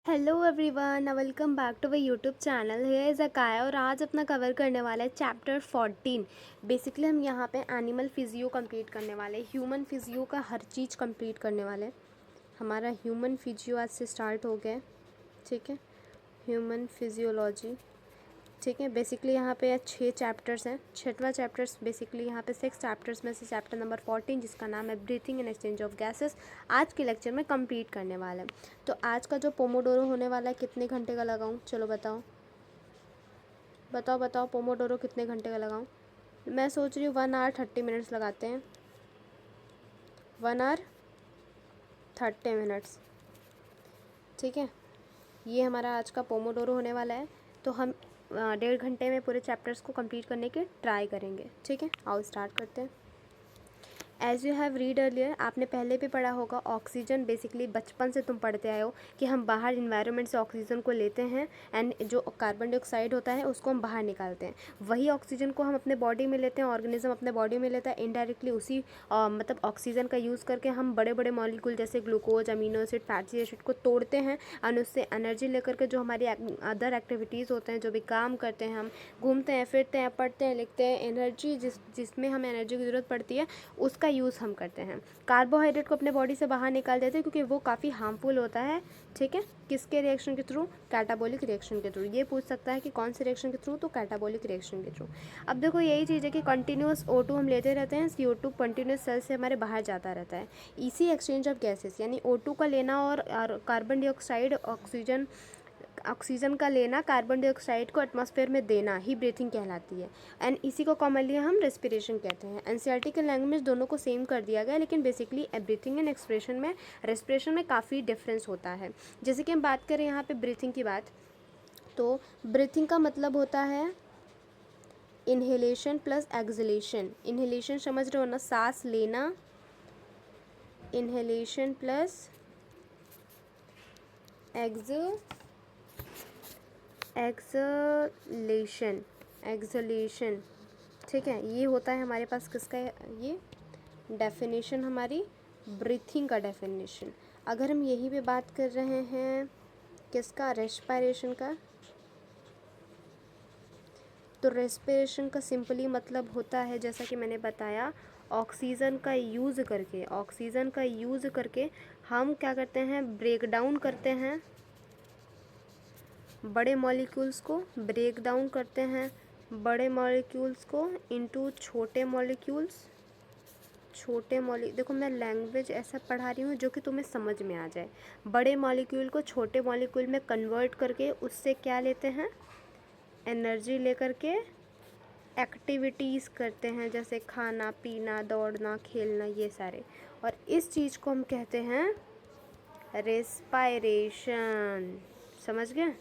Hello everyone, welcome back to way YouTube channel. Here is Akaya और आज अपना cover करने वाला है चैप्टर 14। बेसिकली हम यहाँ पे एनिमल फिजियो कंप्लीट करने वाले हैं। ह्यूमन फिजियो का हर चीज़ कंप्लीट करने वाले हैं। हमारा ह्यूमन फिजियो आज से स्टार्ट हो गया है, ठीक है। ह्यूमन फिजियोलॉजी, ठीक है। बेसिकली यहाँ पे 6 चैप्टर्स हैं। छठवां चैप्टर्स बेसिकली यहाँ पे 6 चैप्टर्स में से चैप्टर नंबर 14 जिसका नाम है breathing and exchange of gases आज के लेक्चर में कंप्लीट करने वाला है। तो आज का जो पोमोडोरो होने वाला है कितने घंटे का लगाऊं, चलो बताओ बताओ बताओ। पोमोडोरो कितने घंटे का लगाऊं? मैं सोच रही हूँ 1 आवर 30 मिनट्स लगाते हैं। 1 आवर 30 मिनट्स, ठीक है। ये हमारा आज का पोमोडोरो होने वाला है। तो हम 1.5 घंटे में पूरे चैप्टर्स को कंप्लीट करने के ट्राई करेंगे, ठीक है। आओ स्टार्ट करते हैं। As you have read earlier, आपने पहले भी पढ़ा होगा ऑक्सीजन। बेसिकली बचपन से तुम पढ़ते आए हो कि हम बाहर इन्वायरमेंट से ऑक्सीजन को लेते हैं एंड जो कार्बन डाइऑक्साइड होता है उसको हम बाहर निकालते हैं। वही ऑक्सीजन को हम अपने बॉडी में लेते हैं, ऑर्गेनिज्म अपने बॉडी में लेता है इनडायरेक्टली। उसी मतलब ऑक्सीजन का यूज़ करके हम बड़े बड़े मॉलिक्यूल जैसे glucose, amino acid, fatty acid को तोड़ते हैं और उससे एनर्जी लेकर के जो हमारी अदर एक्टिविटीज़ होते हैं, जो भी काम करते हैं, हम घूमते हैं, फिरते हैं, पढ़ते हैं, लिखते हैं, एनर्जी जिसमें हमें एनर्जी की ज़रूरत पड़ती है उसका यूज़ हम करते हैं। कार्बोहाइड्रेट को अपने बॉडी से बाहर निकाल देते हैं क्योंकि वो काफ़ी हार्मफुल होता है, ठीक है। किसके रिएक्शन के थ्रू? कैटाबॉलिक रिएक्शन के थ्रू। ये पूछ सकता है कि कौन से रिएक्शन के थ्रू, तो कैटाबॉलिक रिएक्शन के थ्रू। अब देखो यही चीज़ है कि कंटिन्यूस O2 हम लेते रहते हैं, CO2 कंटिन्यूस सेल से हमारे बाहर जाता रहता है। इसी एक्सचेंज ऑफ गैसेस यानी O2 का लेना और कार्बन डाइऑक्साइड ऑक्सीजन का लेना, कार्बन डाइऑक्साइड को एटमॉस्फेयर में देना ही ब्रीथिंग कहलाती है। एंड इसी को कॉमनली हम रेस्पिरेशन कहते हैं। एनसीईआरटी के लैंग्वेज दोनों को सेम कर दिया गया, लेकिन बेसिकली ब्रीथिंग एंड एक्सप्रेशन में रेस्पिरेशन में काफ़ी डिफरेंस होता है। जैसे कि हम बात करें यहाँ पे ब्रीथिंग की बात, तो ब्रीथिंग का मतलब होता है इन्हेलेशन प्लस एक्सलेशन। इन्हेलेशन समझ रहे हो ना, सांस लेना। इन्हेलेशन प्लस एक्सलेशन, ठीक है। ये होता है हमारे पास किसका, ये डेफिनेशन हमारी ब्रीथिंग का डेफिनेशन। अगर हम यहीं पे बात कर रहे हैं किसका, रेस्पिरेशन का, तो रेस्पिरेशन का सिंपली मतलब होता है जैसा कि मैंने बताया, ऑक्सीजन का यूज़ करके हम क्या करते हैं, ब्रेक डाउन करते हैं, बड़े मॉलिक्यूल्स को ब्रेक डाउन करते हैं, बड़े मॉलिक्यूल्स को इनटू देखो मैं लैंग्वेज ऐसा पढ़ा रही हूँ जो कि तुम्हें समझ में आ जाए। बड़े मॉलिक्यूल को छोटे मॉलिक्यूल में कन्वर्ट करके उससे क्या लेते हैं, एनर्जी लेकर के एक्टिविटीज़ करते हैं, जैसे खाना पीना, दौड़ना, खेलना, ये सारे। और इस चीज़ को हम कहते हैं रेस्पायरेशन। समझ गए?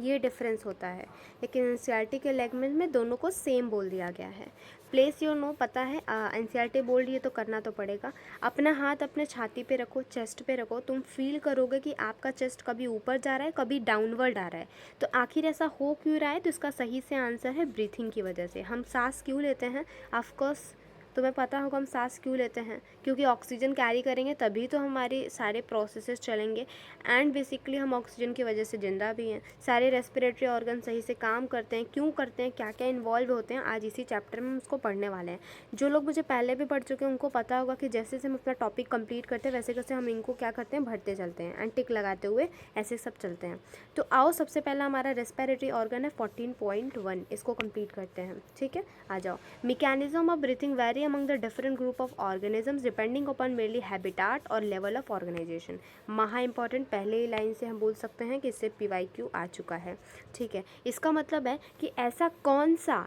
ये डिफरेंस होता है, लेकिन एनसीईआरटी के लैंग्वेज में दोनों को सेम बोल दिया गया है। प्लेस योर नो, पता है एनसीईआरटी बोल रही है तो करना तो पड़ेगा। अपना हाथ अपने छाती पे रखो, चेस्ट पे रखो। तुम फील करोगे कि आपका चेस्ट कभी ऊपर जा रहा है, कभी डाउनवर्ड आ रहा है। तो आखिर ऐसा हो क्यों रहा है? तो इसका सही से आंसर है ब्रीथिंग की वजह से। हम सांस क्यों लेते हैं? ऑफकोर्स तुम्हें पता होगा हम सांस क्यों लेते हैं, क्योंकि ऑक्सीजन कैरी करेंगे तभी तो हमारे सारे प्रोसेसेस चलेंगे। एंड बेसिकली हम ऑक्सीजन की वजह से ज़िंदा भी हैं। सारे रेस्पिरेटरी ऑर्गन सही से काम करते हैं। क्यों करते हैं, क्या क्या इन्वॉल्व होते हैं, आज इसी चैप्टर में हम उसको पढ़ने वाले हैं। जो लोग मुझे पहले भी पढ़ चुके हैं उनको पता होगा कि जैसे जैसे हम अपना टॉपिक कंप्लीट करते हैं वैसे कैसे हम इनको क्या करते हैं, भरते चलते हैं एंड टिक लगाते हुए ऐसे सब चलते हैं। तो आओ सबसे पहला हमारा रेस्पिरेटरी ऑर्गन है 14.1, इसको कंप्लीट करते हैं, ठीक है। आ जाओ। Mechanism of breathing very among the different group of organisms depending upon merely habitat और level of organization। महा इंपॉर्टेंट, पहले ही लाइन से हम बोल सकते हैं कि इससे PYQ आ चुका है, ठीक है। इसका मतलब है कि ऐसा कौन सा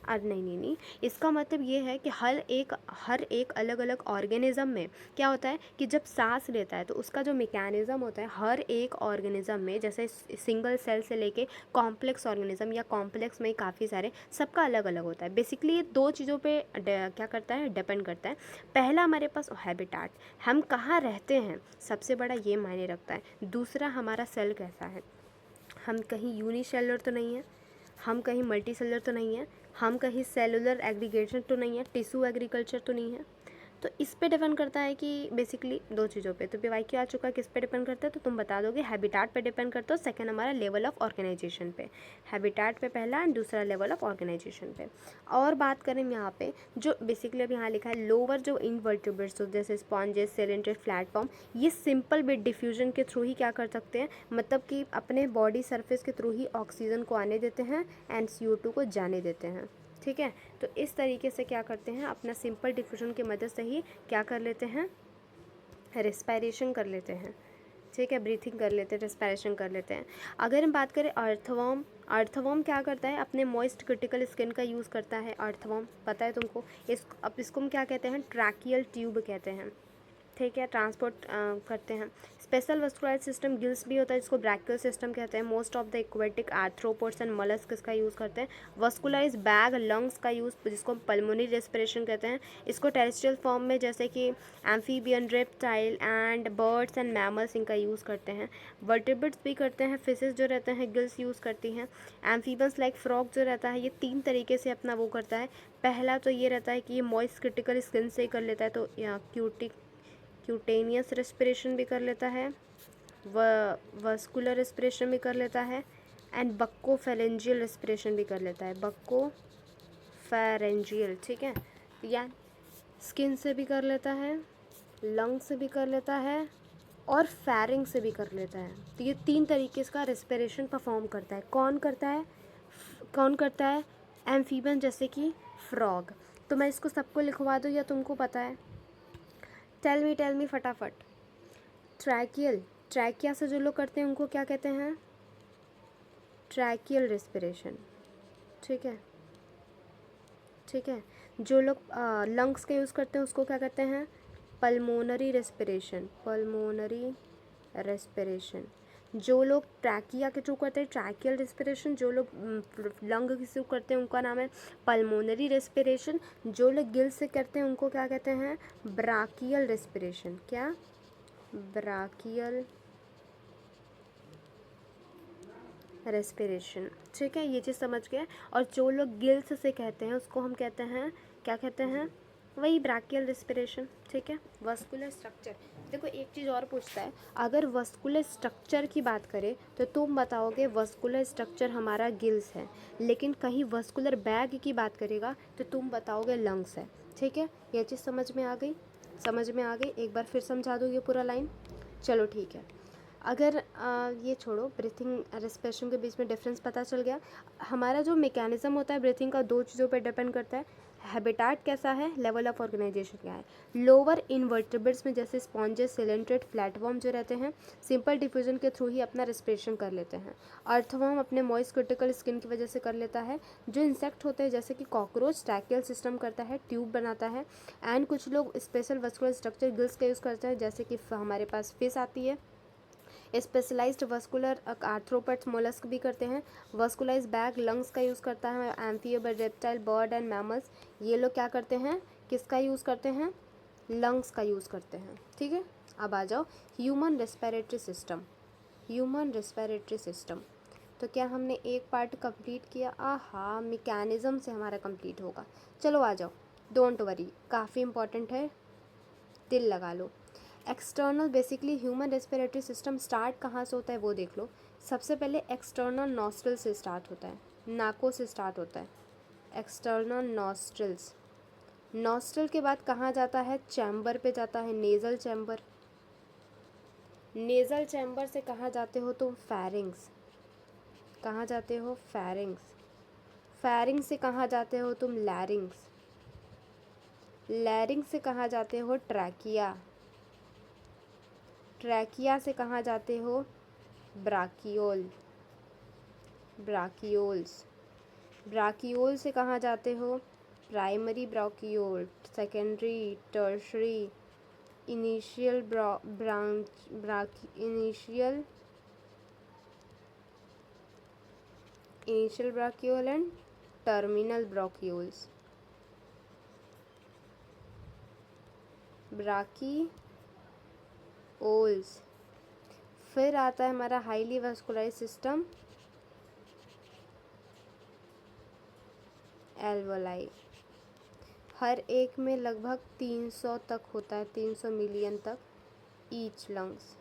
नहीं, इसका मतलब ये है कि हर एक अलग अलग ऑर्गेनिज्म में क्या होता है कि जब सांस लेता है तो उसका जो मैकेनिज्म होता है हर एक ऑर्गेनिज्म में, जैसे सिंगल सेल से लेके कॉम्प्लेक्स ऑर्गेनिज्म या कॉम्प्लेक्स में काफ़ी सारे, सबका अलग अलग होता है। बेसिकली ये दो चीज़ों पे क्या करता है, डिपेंड करता है। पहला हमारे पास हैबिटाट, हम कहाँ रहते हैं, सबसे बड़ा ये मायने रखता है। दूसरा हमारा सेल कैसा है, हम कहीं यूनिसेलुलर तो नहीं है, हम कहीं मल्टी सेलुलर तो नहीं है, हम कहीं सेलुलर एग्रीगेशन तो नहीं है, टिश्यू एग्रीकल्चर तो नहीं है, तो इस पे डिपेंड करता है कि बेसिकली दो चीज़ों पे। तो PYQ आ चुका है, किस पे डिपेंड करता है, तो तुम बता दोगे हैबिटाट पे डिपेंड करता हो, सेकंड हमारा लेवल ऑफ ऑर्गेनाइजेशन पे। हैबिटाट पे पहला एंड दूसरा लेवल ऑफ ऑर्गेनाइजेशन पे। और बात करें यहाँ पे जो बेसिकली अब यहाँ लिखा है लोअर जो इनवर्टिब्रेट्स तो जैसे स्पॉन्जेस, सिलेंटेड प्लेटफॉर्म, ये सिंपल बिट डिफ्यूजन के थ्रू ही क्या कर सकते हैं, मतलब कि अपने बॉडी सरफेस के थ्रू ही ऑक्सीजन को आने देते हैं एंड CO2 को जाने देते हैं। ठीक है, तो इस तरीके से क्या करते हैं, अपना सिंपल डिफ्यूजन की मदद से ही क्या कर लेते हैं, रेस्पायरेशन कर लेते हैं। ठीक है, ब्रीथिंग कर लेते हैं, रेस्पायरेशन कर लेते हैं। अगर हम बात करें अर्थवर्म, अर्थवर्म क्या करता है, अपने मॉइस्ट क्रिटिकल स्किन का यूज़ करता है। अर्थवर्म पता है तुमको, अब इसको हम क्या कहते हैं, ट्रैकियल ट्यूब कहते हैं। ठीक है, ट्रांसपोर्ट करते हैं। स्पेशल वस्कुलर सिस्टम गिल्स भी होता है जिसको ब्रैकियल सिस्टम कहते हैं। Most of the aquatic arthropods and mollusc इसका यूज़ करते हैं। वस्कुलराइज बैग लंग्स का यूज़ जिसको हम पल्मोनरी रेस्पिरेशन कहते हैं। इसको टेरेस्ट्रियल फॉर्म में जैसे कि amphibian, reptile and birds and mammals इनका यूज़ करते हैं। वर्टिब्रेट्स भी करते हैं। फिशेस जो रहते हैं गिल्स यूज़ करती हैं। एम्फीबियंस लाइक फ्रॉग जो रहता है ये 3 तरीके से अपना वो करता है। पहला तो ये रहता है कि ये मॉइस्ट क्रिटिकल स्किन से ही कर लेता है, तो क्यूटेनियस रेस्पिरेशन भी कर लेता है, वस्कुलर रेस्पिरेशन भी कर लेता है एंड बक्को फेरेंजियल रेस्पिरेशन भी कर लेता है। बक्को फेरेंजियल, ठीक है, या स्किन से भी कर लेता है, लंग से भी कर लेता है और फैरिंग से भी कर लेता है। तो ये 3 तरीके इसका रेस्पिरेशन परफॉर्म करता है। कौन करता है, कौन करता है, एम्फीबियन जैसे कि फ्रॉग। तो मैं इसको सबको लिखवा दूँ या तुमको पता है, टेल मी फटाफट। ट्रैकियल, ट्रैकिया से जो लोग करते हैं उनको क्या कहते हैं, ट्रैकियल रेस्पिरेशन। ठीक है, ठीक है, जो लोग लंग्स का यूज़ करते हैं उसको क्या कहते हैं, पल्मोनरी रेस्पिरेशन। Pulmonary respiration. जो लोग ट्रैकिया के थ्रू करते हैं ट्रैकियल रेस्पिरेशन, जो लोग लंग के थ्रू करते हैं उनका नाम है पल्मोनरी रेस्पिरेशन। जो लोग गिल से करते हैं उनको क्या कहते हैं, ब्राकियल रेस्पिरेशन। क्या, ब्राकियल रेस्पिरेशन। ठीक है, ये चीज़ समझ गए। और जो लोग गिल्स से कहते हैं उसको हम कहते हैं, क्या कहते हैं, वही ब्राकियल रेस्पिरेशन। ठीक है, वस्कुलर स्ट्रक्चर। देखो एक चीज़ और पूछता है, अगर वस्कुलर स्ट्रक्चर की बात करें तो तुम बताओगे वस्कुलर स्ट्रक्चर हमारा गिल्स है, लेकिन कहीं वस्कुलर बैग की बात करेगा तो तुम बताओगे लंग्स है। ठीक है, ये चीज़ समझ में आ गई, समझ में आ गई। एक बार फिर समझा दो ये पूरा लाइन। चलो ठीक है, अगर ये छोड़ो, ब्रीथिंग रेस्पिरेशन के बीच में डिफरेंस पता चल गया। हमारा जो मैकेनिज्म होता है ब्रीथिंग का 2 चीज़ों पर डिपेंड करता है, हैबिटाट कैसा है, लेवल ऑफ ऑर्गेनाइजेशन क्या है। लोअर इनवर्टिब्रेट्स में जैसे स्पॉन्जेस, सिलेंटेड प्लेटफॉर्म जो रहते हैं सिंपल डिफ्यूजन के थ्रू ही अपना रेस्पिरेशन कर लेते हैं। अर्थवर्म अपने मॉइस्ट क्रिटिकल स्किन की वजह से कर लेता है। जो इंसेक्ट होते हैं जैसे कि कॉकरोच ट्रैकियल सिस्टम करता है, ट्यूब बनाता है। एंड कुछ लोग स्पेशल वस्कुलर स्ट्रक्चर गिल्स का यूज़ करते हैं, जैसे कि हमारे पास फिश आती है। स्पेशलाइज्ड वस्कुलर आर्थ्रोपोड्स मोलस्क भी करते हैं। वस्कुलाइज बैग लंग्स का यूज़ करता है। Amphibian, reptile, bird and mammals ये लोग क्या करते हैं, किसका यूज़ करते हैं, लंग्स का यूज़ करते हैं। ठीक है, अब आ जाओ human respiratory system. Human respiratory system, तो क्या हमने एक पार्ट कंप्लीट किया, आहा मैकेनिज्म से हमारा कंप्लीट होगा। चलो आ जाओ, डोंट वरी, काफ़ी इंपॉर्टेंट है, दिल लगा लो। External, basically human respiratory system start कहाँ से होता है वो देख लो। सबसे पहले एक्सटर्नल नॉस्ट्रल से स्टार्ट होता है, नाकों से स्टार्ट होता है, एक्सटर्नल नॉस्ट्रल्स। नॉस्ट्रल के बाद कहाँ जाता है, चैम्बर पे जाता है, नेज़ल चैम्बर। नेज़ल चैम्बर से कहाँ जाते हो तुम, फैरिंग्स। कहाँ जाते हो, फैरिंग्स। फैरिंग्स से कहाँ जाते हो तुम, लैरिंग्स। लैरिंग्स से कहाँ जाते हो, ट्रैकिया। ट्रैकिया से कहाँ जाते हो, ब्राकियोल। ब्राकियोल्स। ब्राकियोल से कहाँ जाते हो, primary bronchiole, secondary, tertiary, initial initial bronchiole and terminal bronchioles. Bronchioles. फिर आता है हमारा हाईली वस्कुलाइज सिस्टम, एल्वोलाई। हर एक में लगभग 300 तक होता है, 300 मिलियन तक ईच लंग्स।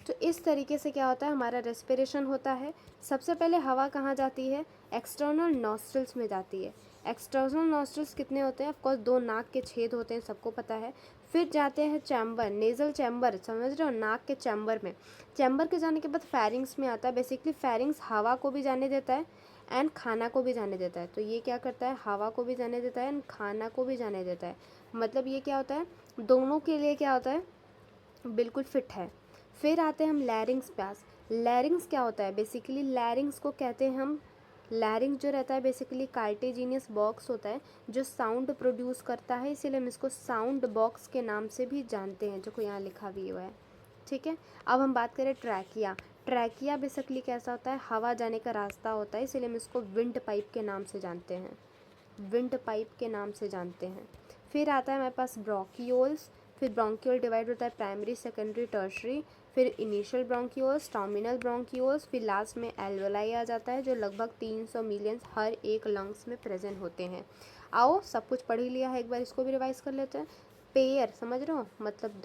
तो इस तरीके से क्या होता है, हमारा रेस्पिरेशन होता है। सबसे पहले हवा कहाँ जाती है, एक्सटर्नल नॉस्ट्रल्स में जाती है। एक्सटर्नल नॉस्ट्रल्स कितने होते हैं, ऑफकोर्स 2 नाक के छेद होते हैं, सबको पता है। फिर जाते हैं चैम्बर, नेज़ल चैम्बर, समझ रहे हो, नाक के चैम्बर में। चैम्बर के जाने के बाद फेरिंग्स में आता है। बेसिकली फेरिंग्स हवा को भी जाने देता है एंड खाना को भी जाने देता है। तो ये क्या करता है, हवा को भी जाने देता है एंड खाना को भी जाने देता है। मतलब ये क्या होता है, दोनों के लिए क्या होता है, बिल्कुल फिट है। फिर आते हैं हम लैरिंग्स पास। लैरिंग्स क्या होता है, बेसिकली लैरिंग्स को कहते हैं हम, लैरिंग्स जो रहता है बेसिकली कार्टिलेजिनियस बॉक्स होता है जो साउंड प्रोड्यूस करता है, इसीलिए हम इसको साउंड बॉक्स के नाम से भी जानते हैं, जो को यहाँ लिखा भी हुआ है। ठीक है, अब हम बात करें ट्रैकिया। ट्रैकिया बेसिकली कैसा होता है, हवा जाने का रास्ता होता है, इसीलिए हम इसको विंड पाइप के नाम से जानते हैं, विंड पाइप के नाम से जानते हैं। फिर आता है हमारे पास ब्रोंकियोल्स। फिर ब्रोंकियोल डिवाइड होता है प्राइमरी, सेकेंडरी, टर्शरी। फिर इनिशियल ब्रोंकियोल्स, टर्मिनल ब्रोंकियोल्स, फिर लास्ट में एल्वेलाई आ जाता है, जो लगभग 300 मिलियन हर एक लंग्स में प्रेजेंट होते हैं। आओ सब कुछ पढ़ ही लिया है, एक बार इसको भी रिवाइज कर लेते हैं। पेयर समझ रहे हो, मतलब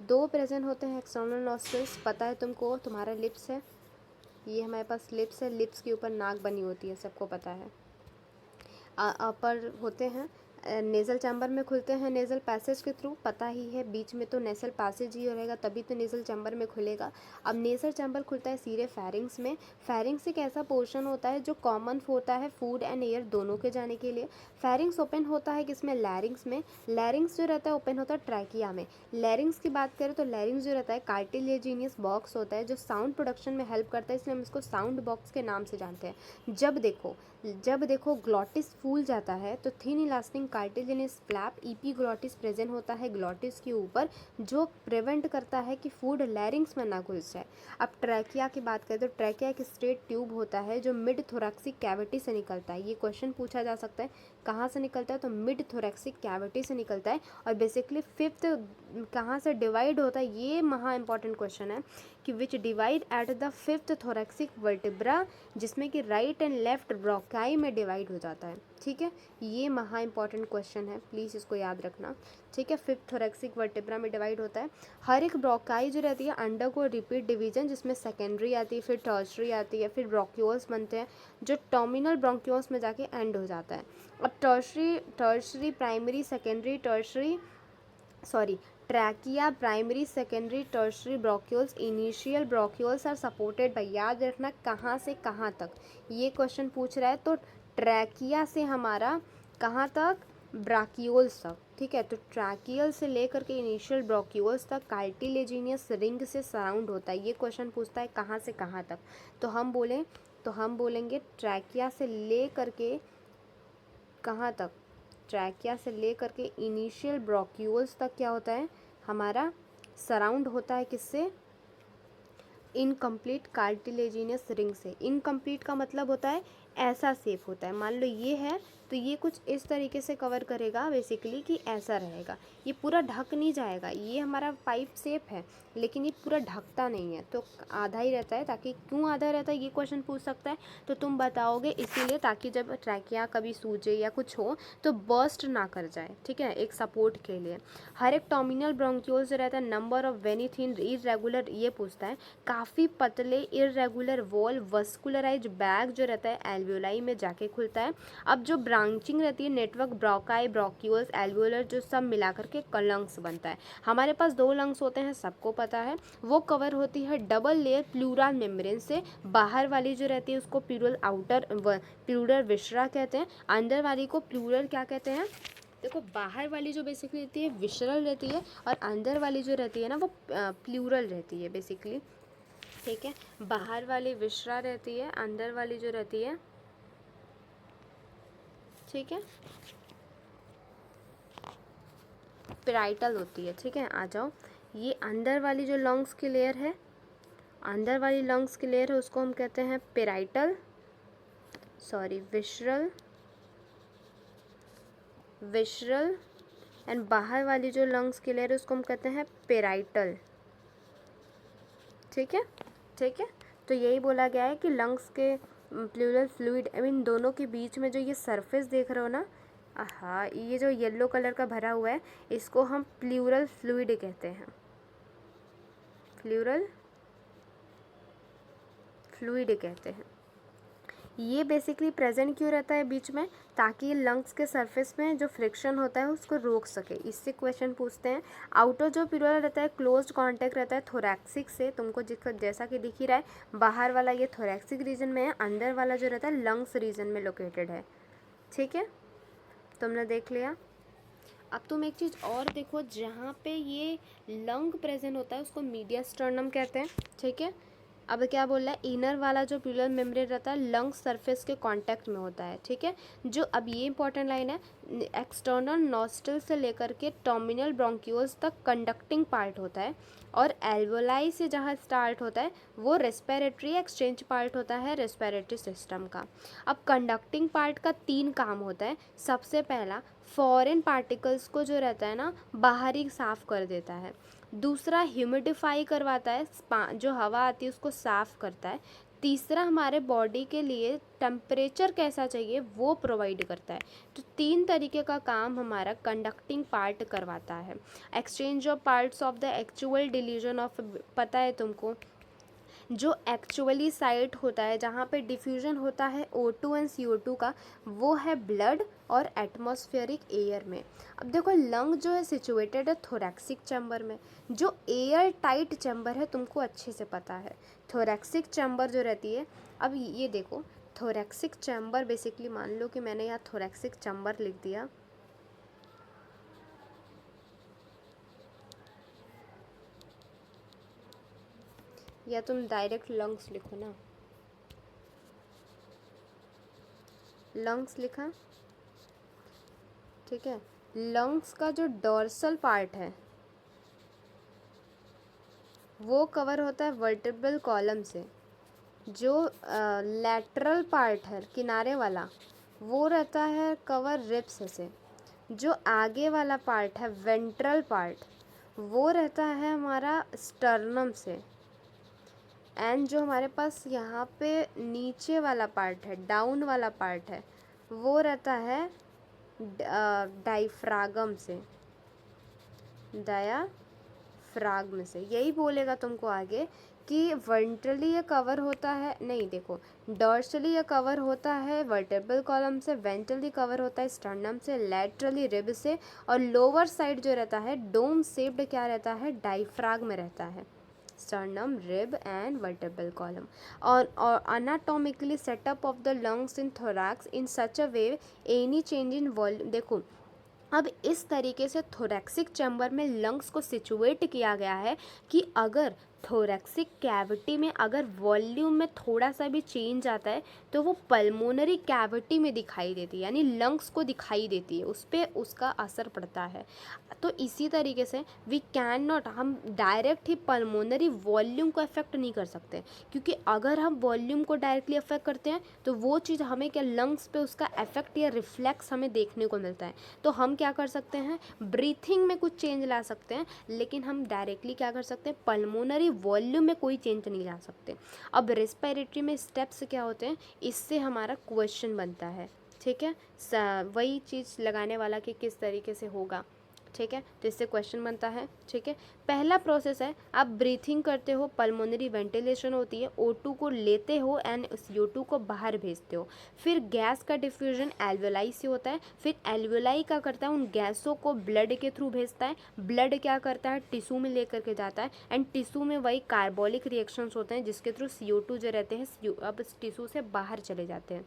दो प्रेजेंट होते हैं एक्सटर्नल नॉस्ट्रल्स, पता है तुमको, तुम्हारा लिप्स है, ये हमारे पास लिप्स है, लिप्स के ऊपर नाक बनी होती है, सबको पता है। अपर होते हैं, नेज़ल चैम्बर में खुलते हैं नेज़ल पैसेज के थ्रू, पता ही है, बीच में तो नेज़ल पैसेज ही रहेगा, तभी तो नेज़ल चैम्बर में खुलेगा। अब नेज़ल चैम्बर खुलता है सीधे फेरिंग्स में। फेरिंग्स एक ऐसा पोर्शन होता है जो कॉमन होता है फूड एंड एयर दोनों के जाने के लिए। फेरिंग्स ओपन होता है किसमें, लैरिंग्स में। लैरिंग्स जो रहता है ओपन होता है ट्रैकिया में। लैरिंग्स की बात करें तो लैरिंग्स जो रहता है कार्टिलेजिनियस बॉक्स होता है जो साउंड प्रोडक्शन में हेल्प करता है, इसलिए हम इसको साउंड बॉक्स के नाम से जानते हैं। जब देखो ग्लॉटिस फूल जाता है तो thin elastic cartilaginous flap epiglottis present होता है ग्लॉटिस के ऊपर, जो प्रिवेंट करता है कि फूड लैरिंग्स में ना घुस जाए। अब ट्रैकिया की बात करें तो ट्रैकिया एक स्ट्रेट ट्यूब होता है जो मिड थोरैक्सिक कैविटी से निकलता है। ये क्वेश्चन पूछा जा सकता है, कहाँ से निकलता है, तो मिड थोरैक्सिक कैविटी से निकलता है। और बेसिकली फिफ्थ कहाँ से डिवाइड होता है, ये महा इंपॉर्टेंट क्वेश्चन है कि which divide at the fifth thoracic vertebra, जिसमें कि राइट एंड लेफ्ट ब्रोकाई में डिवाइड हो जाता है। ठीक है, ये महा इंपॉर्टेंट क्वेश्चन है, प्लीज़ इसको याद रखना। ठीक है, फिफ्थ थोरैक्सिक वर्टिब्रा में डिवाइड होता है। हर एक ब्रोकाई जो रहती है अंडर को रिपीट डिवीजन, जिसमें सेकेंडरी आती है, फिर टर्शरी आती है, फिर ब्रोंकियोल्स बनते हैं जो टर्मिनल ब्रोंकियोल्स में जाके एंड हो जाता है। अब tertiary primary secondary tertiary trachea primary secondary tertiary bronchioles initial bronchioles are supported by, याद रखना कहाँ से कहाँ तक ये क्वेश्चन पूछ रहा है। तो ट्रैकिया से हमारा कहाँ तक, ब्राकियोल्स तक। ठीक है, तो ट्रैकियल से लेकर के इनिशियल ब्रोंकियोल्स तक कार्टिलेजिनियस रिंग से सराउंड होता है। ये क्वेश्चन पूछता है कहाँ से कहाँ तक, तो हम बोलेंगे ट्रैकिया से ले करके कहाँ तक, ट्रैकिया से ले करके इनिशियल ब्रोंकियोल्स तक क्या होता है, हमारा सराउंड होता है किससे, इनकम्प्लीट कार्टिलेजिनियस रिंग से। इनकम्प्लीट का मतलब होता है ऐसा शेप होता है, मान लो ये है तो ये कुछ इस तरीके से कवर करेगा बेसिकली कि ऐसा रहेगा, ये पूरा ढक नहीं जाएगा। ये हमारा पाइप शेप है लेकिन ये पूरा ढकता नहीं है, तो आधा ही रहता है। ताकि क्यों आधा रहता है ये क्वेश्चन पूछ सकता है, तो तुम बताओगे इसीलिए ताकि जब ट्रैकिया कभी सूजे या कुछ हो तो बर्स्ट ना कर जाए। ठीक है, एक सपोर्ट के लिए। हर एक टर्मिनल ब्रोंकियोल्स जो रहता है number of very thin irregular, ये पूछता है। काफ़ी पतले इरेगुलर वॉल वस्कुलराइज बैग जो रहता है एल्वियोलाई में जाके खुलता है। अब जो ब्रांचिंग रहती है नेटवर्क ब्रोकाई ब्रोंकियोल्स एल्वियोलर जो सब मिलाकर के लंग्स बनता है। हमारे पास 2 लंग्स होते हैं, सबको पता है, वो कवर होती है डबल लेयर प्लूरल मेम्ब्रेन से। बाहर वाली जो रहती है उसको प्लूरल आउटर प्लूरल विश्रा कहते हैं, अंदर वाली को प्लूरल क्या कहते हैं। देखो बाहर वाली जो बेसिकली रहती है विशरल रहती है और अंदर वाली जो रहती है ना वो प्लूरल रहती है बेसिकली। ठीक है, बाहर वाली विश्रा रहती है, अंदर वाली जो रहती है, ठीक है, पेराइटल होती है। ठीक है, आ जाओ, ये अंदर वाली जो लंग्स की लेयर है, अंदर वाली लंग्स की लेयर है उसको हम कहते हैं पेराइटल, विशरल एंड बाहर वाली जो लंग्स की लेयर है उसको हम कहते हैं पेराइटल। ठीक है, ठीक है, तो यही बोला गया है कि लंग्स के प्लूरल फ्लूइड, आई मीन दोनों के बीच में जो ये सरफेस देख रहे हो ना, हाँ, ये जो येलो कलर का भरा हुआ है इसको हम प्लूरल फ्लूइड कहते हैं, प्लूरल फ्लूइड कहते हैं। ये बेसिकली प्रेजेंट क्यों रहता है बीच में, ताकि लंग्स के सरफेस में जो फ्रिक्शन होता है उसको रोक सके। इससे क्वेश्चन पूछते हैं। आउटर जो प्लूरल रहता है क्लोज्ड कांटेक्ट रहता है थोरैक्सिक से, तुमको जैसा कि दिख ही रहा है, बाहर वाला ये थोरैक्सिक रीजन में है, अंदर वाला जो रहता है लंग्स रीजन में लोकेटेड है। ठीक है, तुमने देख लिया। अब तुम एक चीज़ और देखो, जहाँ पे ये लंग प्रेजेंट होता है उसको मीडिया स्टर्नम कहते हैं। ठीक है, अब क्या बोल रहा है, इनर वाला जो प्लूरल मेम्ब्रेन रहता है लंग सरफेस के कांटेक्ट में होता है। ठीक है, जो अब ये इंपॉर्टेंट लाइन है, एक्सटर्नल नॉस्ट्रल से लेकर के टर्मिनल ब्रोंक्यूल्स तक कंडक्टिंग पार्ट होता है, और एल्वोलाई से जहाँ स्टार्ट होता है वो रेस्पिरेटरी एक्सचेंज पार्ट होता है रेस्पिरेटरी सिस्टम का। अब कंडक्टिंग पार्ट का 3 काम होता है। सबसे पहला, फॉरेन पार्टिकल्स को जो रहता है ना बाहर ही साफ़ कर देता है। दूसरा, ह्यूमिडिफाई करवाता है, जो हवा आती है उसको साफ़ करता है। तीसरा, हमारे बॉडी के लिए टेम्परेचर कैसा चाहिए वो प्रोवाइड करता है। तो 3 तरीके का काम हमारा कंडक्टिंग पार्ट करवाता है। Exchange of parts of the actual delusion of, पता है तुमको, जो एक्चुअली साइट होता है जहाँ पे डिफ्यूजन होता है O2 एंड CO2 का, वो है ब्लड और एटमॉस्फेरिक एयर में। अब देखो, लंग जो है सिचुएटेड है थोरैक्सिक चैम्बर में, जो एयर टाइट चैम्बर है तुमको अच्छे से पता है। थोरैक्सिक चैम्बर जो रहती है, अब ये देखो, थोरैक्सिक चैम्बर बेसिकली, मान लो कि मैंने यहाँ थोरैक्सिक चैम्बर लिख दिया, या तुम डायरेक्ट लंग्स लिखो ना, लंग्स लिखा। ठीक है, लंग्स का जो डोर्सल पार्ट है वो कवर होता है वर्टेब्रल कॉलम से। जो लैटरल पार्ट है किनारे वाला वो रहता है कवर रिब्स से। जो आगे वाला पार्ट है वेंट्रल पार्ट वो रहता है हमारा स्टर्नम से। एंड जो हमारे पास यहाँ पे नीचे वाला पार्ट है, डाउन वाला पार्ट है, वो रहता है डायफ्रागम से, डायाफ्रागम से। यही बोलेगा तुमको आगे कि वेंट्रली ये कवर होता है, नहीं देखो, डॉर्सली ये कवर होता है वर्टेब्रल कॉलम से, वेंट्रली कवर होता है स्टर्नम से, लैटरली रिब से, और लोअर साइड जो रहता है डोम शेप्ड क्या रहता है, डायफ्रागम में रहता है। sternum, rib and vertebral column. Or anatomically setup of the lungs in thorax in such a way any change in volume, देखो अब इस तरीके से थोरैक्सिक चैम्बर में लंग्स को सिचुएट किया गया है कि अगर थोरैक्सिक कैविटी में अगर वॉल्यूम में थोड़ा सा भी चेंज आता है तो वो पल्मोनरी कैविटी में दिखाई देती है, यानी लंग्स को दिखाई देती है, उस पर उसका असर पड़ता है। तो इसी तरीके से वी कैन नॉट, हम डायरेक्ट ही पल्मोनरी वॉल्यूम को अफेक्ट नहीं कर सकते, क्योंकि अगर हम वॉल्यूम को डायरेक्टली अफेक्ट करते हैं तो वो चीज़ हमें क्या, लंग्स पे उसका इफेक्ट या रिफ्लेक्स हमें देखने को मिलता है। तो हम क्या कर सकते हैं, ब्रीथिंग में कुछ चेंज ला सकते हैं, लेकिन हम डायरेक्टली क्या कर सकते हैं, पल्मोनरी वॉल्यूम में कोई चेंज नहीं ला सकते। अब रेस्पिरेटरी में स्टेप्स क्या होते हैं, इससे हमारा क्वेश्चन बनता है। ठीक है, वही चीज़ लगाने वाला कि किस तरीके से होगा। ठीक है, तो इससे क्वेश्चन बनता है। ठीक है, पहला प्रोसेस है, आप ब्रीथिंग करते हो, पल्मोनरी वेंटिलेशन होती है, O2 को लेते हो एंड CO2 को बाहर भेजते हो। फिर गैस का डिफ्यूजन एल्वेलाई से होता है, फिर एल्वेलाई क्या करता है, उन गैसों को ब्लड के थ्रू भेजता है, ब्लड क्या करता है, टिश्यू में लेकर के जाता है, एंड टिश्यू में वही कार्बोलिक रिएक्शंस होते हैं जिसके थ्रू CO2 जो रहते हैं अब टिश्यू से बाहर चले जाते हैं।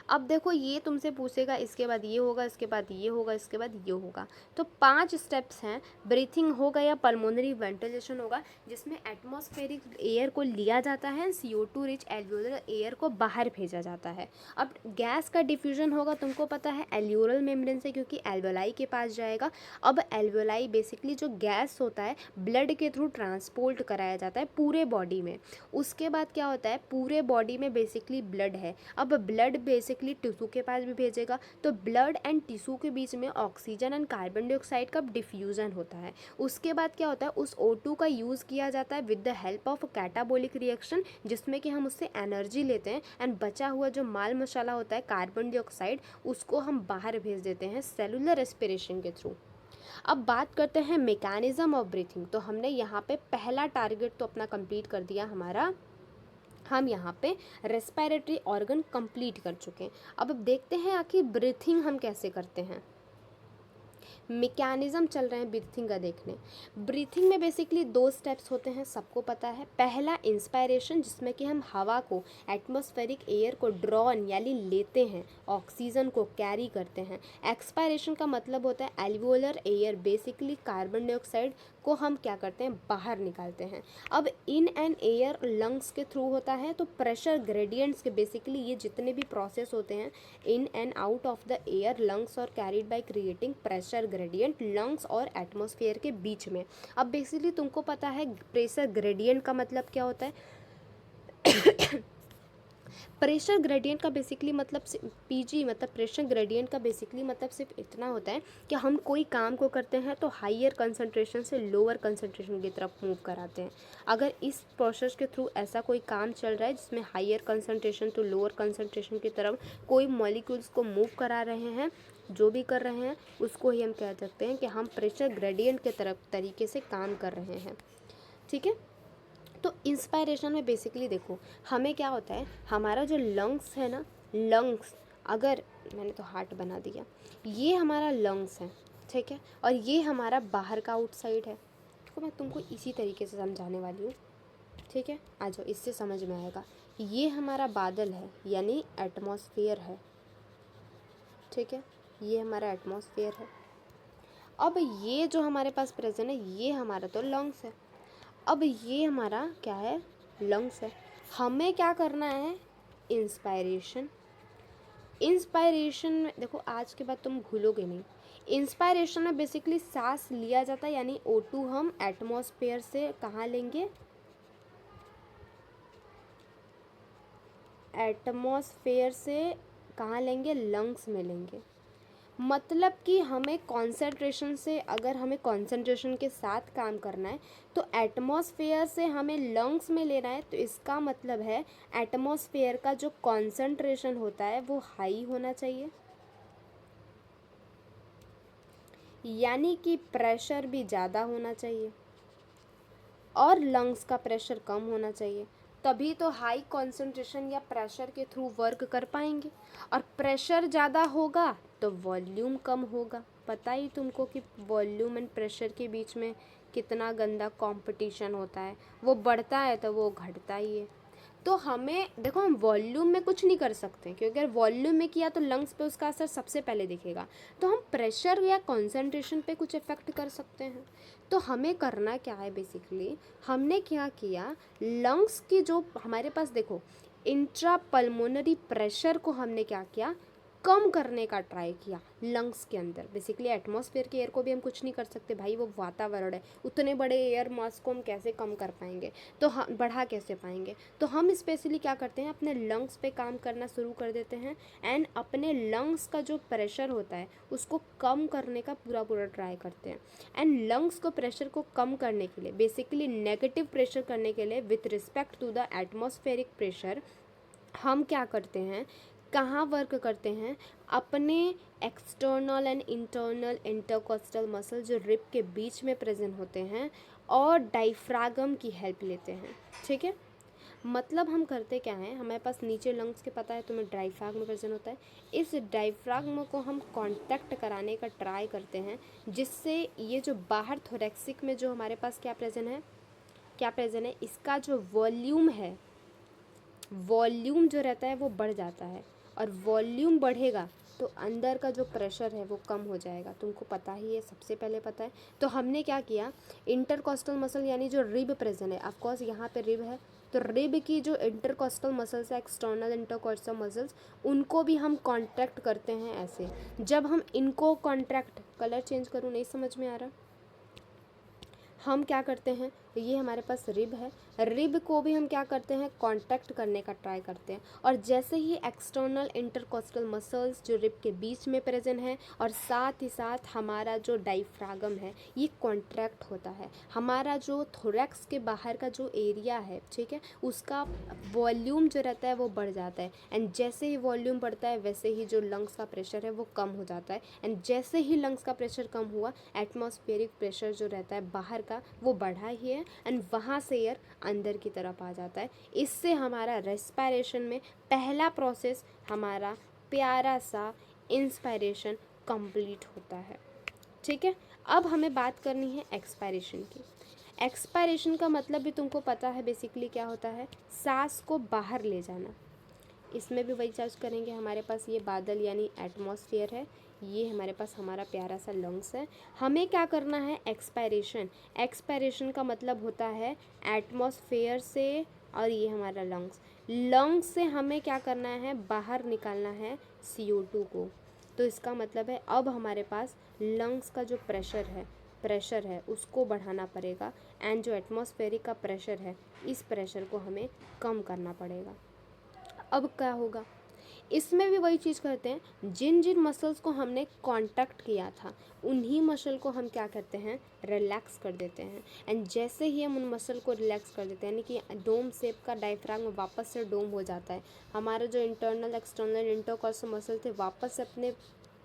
अब देखो, ये तुमसे पूछेगा इसके बाद ये होगा, इसके बाद ये होगा, इसके बाद ये होगा। तो 5 स्टेप्स हैं, ब्रीथिंग होगा या पल्मोनरी वेंटिलेशन होगा, जिसमें एटमॉस्फेरिक एयर को लिया जाता है, CO2 रिच एल्वियोलर एयर को बाहर भेजा जाता है। अब गैस का डिफ्यूजन होगा, तुमको पता है एल्वियोलर मेम्ब्रेन से, क्योंकि एल्वियोलाई के पास जाएगा। अब एल्वियोलाई बेसिकली जो गैस होता है ब्लड के थ्रू ट्रांसपोर्ट कराया जाता है पूरे बॉडी में। उसके बाद क्या होता है, पूरे बॉडी में बेसिकली ब्लड है। अब ब्लड बेसिक बेसिकली टिश्यू के पास भी भेजेगा। तो ब्लड एंड टिश्यू के बीच में ऑक्सीजन एंड कार्बन डाइऑक्साइड का डिफ्यूज़न होता है। उसके बाद क्या होता है, उस O2 का यूज़ किया जाता है with the help of catabolic reaction, जिसमें कि हम उससे एनर्जी लेते हैं एंड बचा हुआ जो माल मसाला होता है कार्बन डाइऑक्साइड, उसको हम बाहर भेज देते हैं सेलुलर रेस्पिरेशन के थ्रू। अब बात करते हैं मैकेनिज्म ऑफ ब्रीथिंग। तो हमने यहाँ पे पहला टारगेट तो अपना कंप्लीट कर दिया हमारा, हम यहाँ पे रेस्पिरेटरी ऑर्गन कंप्लीट कर चुके हैं। अब देखते हैं आखिर ब्रीथिंग हम कैसे करते हैं। मैकेनिज्म चल रहे हैं ब्रीथिंग का देखने। ब्रीथिंग में बेसिकली 2 स्टेप्स होते हैं, सबको पता है। पहला इंस्पायरेशन, जिसमें कि हम हवा को, एटमॉस्फेरिक एयर को ड्रॉन यानी लेते हैं, ऑक्सीजन को कैरी करते हैं। एक्सपायरेशन का मतलब होता है alveolar air, basically carbon dioxide को हम क्या करते हैं, बाहर निकालते हैं। अब इन एंड एयर लंग्स के थ्रू होता है। तो प्रेशर ग्रेडियंट्स के बेसिकली ये जितने भी प्रोसेस होते हैं in and out of the air lungs और carried by creating pressure gradient lungs और एटमॉस्फेयर के बीच में। अब बेसिकली तुमको पता है प्रेशर ग्रेडियंट का मतलब क्या होता है। प्रेशर ग्रेडियंट का बेसिकली मतलब पीजी मतलब प्रेशर ग्रेडियंट का बेसिकली मतलब सिर्फ इतना होता है कि हम कोई काम को करते हैं तो हायर कंसंट्रेशन से लोअर कंसंट्रेशन की तरफ मूव कराते हैं। अगर इस प्रोसेस के थ्रू ऐसा कोई काम चल रहा है जिसमें higher concentration to lower concentration की तरफ कोई मॉलिक्यूल्स को मूव करा रहे हैं, जो भी कर रहे हैं उसको ही हम कह सकते हैं कि हम प्रेशर ग्रेडियंट के तरफ तरीके से काम कर रहे हैं। ठीक है। तो इंस्पायरेशन में बेसिकली देखो हमें क्या होता है, हमारा जो लंग्स है ना, लंग्स, अगर मैंने तो हार्ट बना दिया, ये हमारा लंग्स है, ठीक है, और ये हमारा बाहर का आउटसाइड है। तो मैं तुमको इसी तरीके से समझाने वाली हूँ, ठीक है, आ जाओ, इससे समझ में आएगा। ये हमारा बादल है यानी एटमॉस्फेयर है, ठीक है, ये हमारा एटमॉस्फेयर है। अब ये जो हमारे पास प्रेजेंट है ये हमारा तो लंग्स है। अब ये हमारा क्या है, लंग्स है। हमें क्या करना है, इंस्पायरेशन। इंस्पायरेशन में देखो आज के बाद तुम भूलोगे नहीं, इंस्पायरेशन में बेसिकली सांस लिया जाता है यानी O2 हम एटमॉस्फेयर से कहाँ लेंगे, एटमॉस्फेयर से कहाँ लेंगे, लंग्स में लेंगे। मतलब कि हमें कंसंट्रेशन से, अगर हमें कंसंट्रेशन के साथ काम करना है तो एटमॉस्फेयर से हमें लंग्स में लेना है। तो इसका मतलब है एटमॉस्फेयर का जो कंसंट्रेशन होता है वो हाई होना चाहिए, यानी कि प्रेशर भी ज़्यादा होना चाहिए और लंग्स का प्रेशर कम होना चाहिए। तभी तो हाई कंसंट्रेशन या प्रेशर के थ्रू वर्क कर पाएंगे। और प्रेशर ज़्यादा होगा तो वॉल्यूम कम होगा। पता ही तुमको कि वॉल्यूम एंड प्रेशर के बीच में कितना गंदा कंपटीशन होता है, वो बढ़ता है तो वो घटता ही है। तो हमें देखो, हम वॉल्यूम में कुछ नहीं कर सकते क्योंकि अगर वॉल्यूम में किया तो लंग्स पे उसका असर सबसे पहले दिखेगा। तो हम प्रेशर या कंसंट्रेशन पे कुछ इफेक्ट कर सकते हैं। तो हमें करना क्या है, बेसिकली हमने क्या किया, लंग्स की जो हमारे पास देखो इंट्रा पल्मोनरी प्रेशर को हमने क्या किया, कम करने का ट्राई किया लंग्स के अंदर। बेसिकली एटमॉस्फेयर के एयर को भी हम कुछ नहीं कर सकते भाई, वो वातावरण है, उतने बड़े एयर मास को हम कैसे कम कर पाएंगे, तो हम बढ़ा कैसे पाएंगे। तो हम स्पेशली क्या करते हैं, अपने लंग्स पे काम करना शुरू कर देते हैं एंड अपने लंग्स का जो प्रेशर होता है उसको कम करने का पूरा पूरा ट्राई करते हैं। एंड लंग्स को प्रेशर को कम करने के लिए, बेसिकली नेगेटिव प्रेशर करने के लिए with respect to the atmospheric pressure, हम क्या करते हैं, कहाँ वर्क करते हैं, अपने external and internal intercostal muscle जो रिब के बीच में प्रेजेंट होते हैं और डायफ्रागम की हेल्प लेते हैं। ठीक है, मतलब हम करते क्या हैं, हमारे पास नीचे लंग्स के पता है तुम्हें डायफ्रागम प्रेजेंट होता है, इस डायफ्रागम को हम कांटेक्ट कराने का ट्राई करते हैं, जिससे ये जो बाहर थोरैक्सिक में जो हमारे पास क्या प्रेजेंट है, क्या प्रेजेंट है, इसका जो वॉल्यूम है, वॉल्यूम जो रहता है वो बढ़ जाता है। और वॉल्यूम बढ़ेगा तो अंदर का जो प्रेशर है वो कम हो जाएगा, तुमको पता ही है, सबसे पहले पता है। तो हमने क्या किया, इंटरकोस्टल मसल यानी जो रिब प्रेजेंट है, ऑफकोर्स यहाँ पे रिब है, तो रिब की जो इंटरकोस्टल मसल्स है, एक्सटर्नल इंटरकोस्टल मसल्स, उनको भी हम कॉन्ट्रैक्ट करते हैं ऐसे। जब हम इनको कॉन्ट्रैक्ट, कलर चेंज करूँ, नहीं समझ में आ रहा, हम क्या करते हैं, ये हमारे पास रिब है, रिब को भी हम क्या करते हैं, कॉन्ट्रैक्ट करने का ट्राई करते हैं। और जैसे ही एक्सटर्नल इंटरकोस्टल मसल्स जो रिब के बीच में प्रेजेंट है और साथ ही साथ हमारा जो डायफ्रागम है ये कॉन्ट्रैक्ट होता है, हमारा जो थोरैक्स के बाहर का जो एरिया है, ठीक है, उसका वॉल्यूम जो रहता है वो बढ़ जाता है। एंड जैसे ही वॉल्यूम बढ़ता है वैसे ही जो लंग्स का प्रेशर है वो कम हो जाता है। एंड जैसे ही लंग्स का प्रेशर कम हुआ, एटमॉस्फेरिक प्रेशर जो रहता है बाहर का वो बढ़ा ही है, एंड वहाँ से एयर अंदर की तरफ आ जाता है। इससे हमारा रेस्पिरेशन में पहला प्रोसेस हमारा प्यारा सा इंस्पायरेशन कंप्लीट होता है। ठीक है, अब हमें बात करनी है एक्सपायरेशन की। एक्सपायरेशन का मतलब भी तुमको पता है बेसिकली क्या होता है, सांस को बाहर ले जाना। इसमें भी वही चार्ज करेंगे, हमारे पास ये बादल यानी एटमॉस्फेयर है, ये हमारे पास हमारा प्यारा सा लंग्स है। हमें क्या करना है, एक्सपायरेशन। एक्सपायरेशन का मतलब होता है एटमॉस्फेयर से, और ये हमारा लंग्स, लंग्स से हमें क्या करना है, बाहर निकालना है CO2 को। तो इसका मतलब है अब हमारे पास लंग्स का जो प्रेशर है उसको बढ़ाना पड़ेगा, एंड जो एटमॉस्फेरिक का प्रेशर है इस प्रेशर को हमें कम करना पड़ेगा। अब क्या होगा, इसमें भी वही चीज़ करते हैं, जिन जिन मसल्स को हमने कांटेक्ट किया था उन्हीं मसल को हम क्या करते हैं, रिलैक्स कर देते हैं। एंड जैसे ही हम उन मसल को रिलैक्स कर देते हैं, यानी कि डोम शेप का डायफ्राम वापस से डोम हो जाता है, हमारा जो इंटरनल एक्सटर्नल इंटरकॉस्टल मसल थे वापस से अपने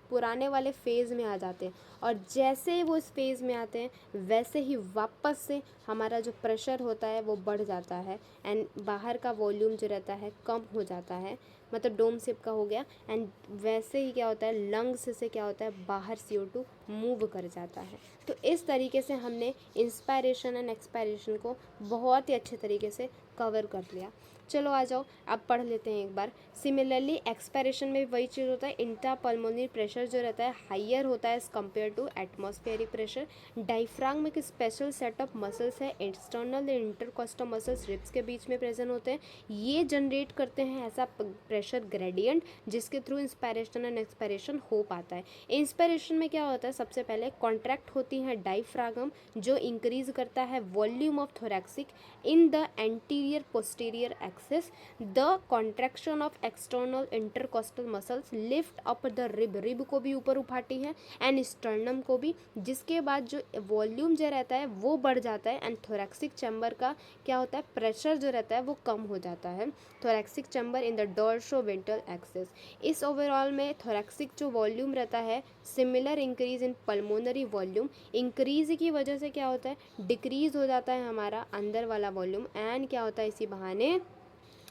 पुराने वाले फेज़ में आ जाते हैं। और जैसे ही वो इस फेज़ में आते हैं वैसे ही वापस से हमारा जो प्रेशर होता है वो बढ़ जाता है, एंड बाहर का वॉल्यूम जो रहता है कम हो जाता है, मतलब डोम शेप का हो गया। एंड वैसे ही क्या होता है, लंग्स से क्या होता है, बाहर CO2 मूव कर जाता है। तो इस तरीके से हमने इंस्पायरेशन एंड एक्सपायरेशन को बहुत ही अच्छे तरीके से कवर कर लिया। चलो आ जाओ, अब पढ़ लेते हैं एक बार। सिमिलरली एक्सपायरेशन में वही चीज़ होता है, इंट्रा पल्मोनरी प्रेशर जो रहता है हाइयर होता है as compare to atmospheric pressure. Diaphragm में एक स्पेशल सेट ऑफ मसल्स है, एक्सटर्नल इंटरकॉस्टल मसल्स रिब्स के बीच में प्रेजेंट होते हैं, ये जनरेट करते हैं ऐसा प्रेशर ग्रेडियंट जिसके थ्रू इंस्पायरेशन एंड एक्सपायरेशन हो पाता है। इंस्पायरेशन में क्या होता है, सबसे पहले कॉन्ट्रैक्ट होती है डायफ्रागम जो इंक्रीज करता है volume of thoracic in the anterior posterior axis. The contraction of external intercostal muscles lift up the rib को भी ऊपर उठाती है एंड स्टर्नम को भी, जिसके बाद जो वॉल्यूम जो रहता है वो बढ़ जाता है, एंड थोरैक्सिक चैम्बर का क्या होता है, प्रेशर जो रहता है वो कम हो जाता है। थोरैक्सिक चैम्बर इन द डोर्सोवेंट्रल एक्सिस। इस ओवरऑल में थोरैक्सिक जो वॉल्यूम रहता है, similar increase in pulmonary volume, increase की वजह से क्या होता है, डिक्रीज हो जाता है हमारा अंदर वाला वॉल्यूम, एंड क्या होता है, इसी बहाने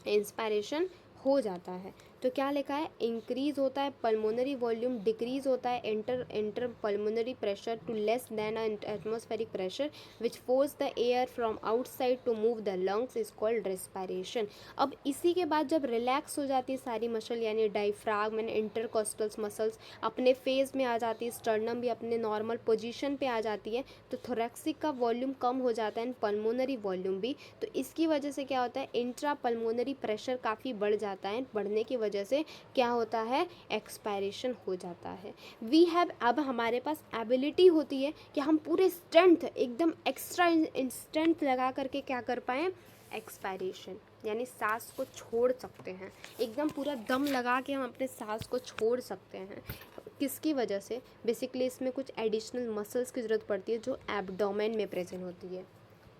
इंस्पायरेशन हो जाता है। तो क्या लिखा है, इंक्रीज होता है पल्मोनरी वॉल्यूम, डिक्रीज होता है inter pulmonary pressure to less than atmospheric pressure which force the air from outside to move the lungs is called respiration. अब इसी के बाद जब रिलैक्स हो जाती है सारी मसल, यानी डायफ्रागम एंड इंटरकोस्टल्स मसल्स अपने फेज में आ जाती है, स्टर्नम भी अपने नॉर्मल पोजीशन पे आ जाती है, तो थोरैक्सिक का वॉल्यूम कम हो जाता है एंड पल्मोनरी वॉल्यूम भी। तो इसकी वजह से क्या होता है, इंट्रा पल्मोनरी प्रेशर काफ़ी बढ़ जाता है, बढ़ने की वजह से क्या होता है, एक्सपायरेशन हो जाता है। वी हैव, अब हमारे पास एबिलिटी होती है कि हम पूरे स्ट्रेंथ एकदम एक्स्ट्रा स्ट्रेंथ लगा करके क्या कर पाएँ, एक्सपायरेशन यानी सांस को छोड़ सकते हैं, एकदम पूरा दम लगा के हम अपने सांस को छोड़ सकते हैं। किसकी वजह से, बेसिकली इसमें कुछ एडिशनल मसल्स की ज़रूरत पड़ती है जो एब्डोमेन में प्रेजेंट होती है।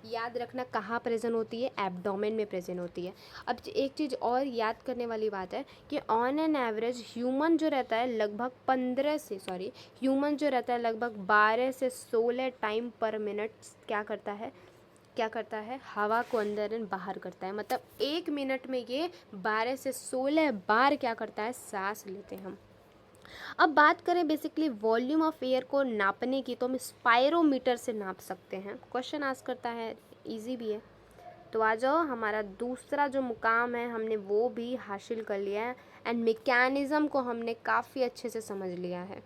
याद रखना कहाँ प्रेजेंट होती है, एब्डोमेन में प्रेजेंट होती है। अब एक चीज़ और याद करने वाली बात है कि ऑन एन एवरेज ह्यूमन जो रहता है लगभग 12 से 16 टाइम पर मिनट क्या करता है, हवा को अंदर एंड बाहर करता है। मतलब 1 मिनट में ये 12 से 16 बार क्या करता है, सांस लेते हैं हम। अब बात करें बेसिकली वॉल्यूम ऑफ एयर को नापने की, तो हम स्पायरोमीटर से नाप सकते हैं। क्वेश्चन आस्क करता है, इजी भी है। तो आ जाओ, हमारा दूसरा जो मुकाम है हमने वो भी हासिल कर लिया है, एंड मैकेनिज़्म को हमने काफ़ी अच्छे से समझ लिया है।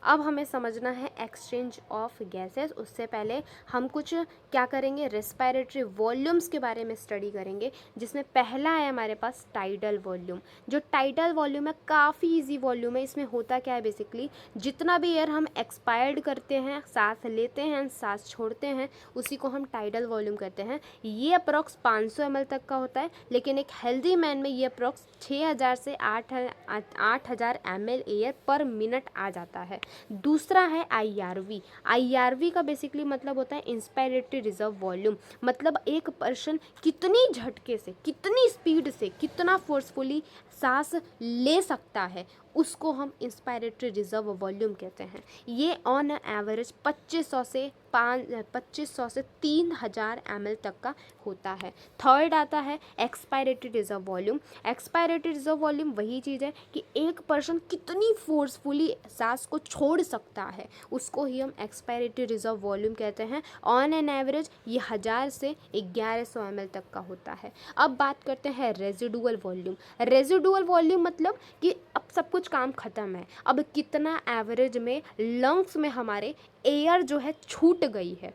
अब हमें समझना है एक्सचेंज ऑफ गैसेस। उससे पहले हम कुछ क्या करेंगे, रेस्पिरेटरी वॉल्यूम्स के बारे में स्टडी करेंगे, जिसमें पहला है हमारे पास टाइडल वॉल्यूम। जो टाइडल वॉल्यूम है काफ़ी इजी वॉल्यूम है। इसमें होता क्या है, बेसिकली जितना भी एयर हम एक्सपायर्ड करते हैं, सांस लेते हैं, सांस छोड़ते हैं, उसी को हम टाइडल वॉल्यूम कहते हैं। ये अप्रॉक्स 500 ml तक का होता है, लेकिन एक हेल्दी मैन में ये अप्रॉक्स 6000 से 8000 ml एयर पर मिनट आ जाता है। दूसरा है IRV। IRV का बेसिकली मतलब होता है इंस्पायरेटरी रिजर्व वॉल्यूम। मतलब एक पर्सन कितनी झटके से, कितनी स्पीड से, कितना फोर्सफुली सांस ले सकता है, उसको हम इंस्पायरेटरी रिजर्व वॉल्यूम कहते हैं। ये ऑन एवरेज 2500 से 3000 ml तक का होता है। थर्ड आता है expiratory reserve volume. Expiratory reserve volume वही चीज़ है कि एक पर्सन कितनी फोर्सफुली सांस को छोड़ सकता है, उसको ही हम एक्सपायरेटरी रिजर्व वॉल्यूम कहते हैं। ऑन एन एवरेज ये 1000 से 1100 ml तक का होता है। अब बात करते हैं रेजिडुअल वॉल्यूम। रेजिडुअल वॉल्यूम मतलब कि अब सब कुछ काम खत्म है, अब कितना एवरेज में लंग्स में हमारे एयर जो है छूट गई है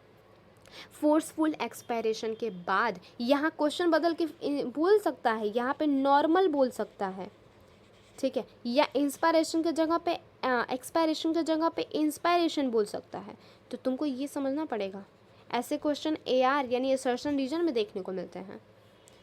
फोर्सफुल एक्सपायरेशन के बाद। यहाँ क्वेश्चन बदल के बोल सकता है, यहाँ पे नॉर्मल बोल सकता है, ठीक है, या इंस्पायरेशन के जगह पे एक्सपायरेशन के जगह पे इंस्पायरेशन बोल सकता है। तो तुमको ये समझना पड़ेगा, ऐसे क्वेश्चन AR यानी असर्शन रीजन में देखने को मिलते हैं,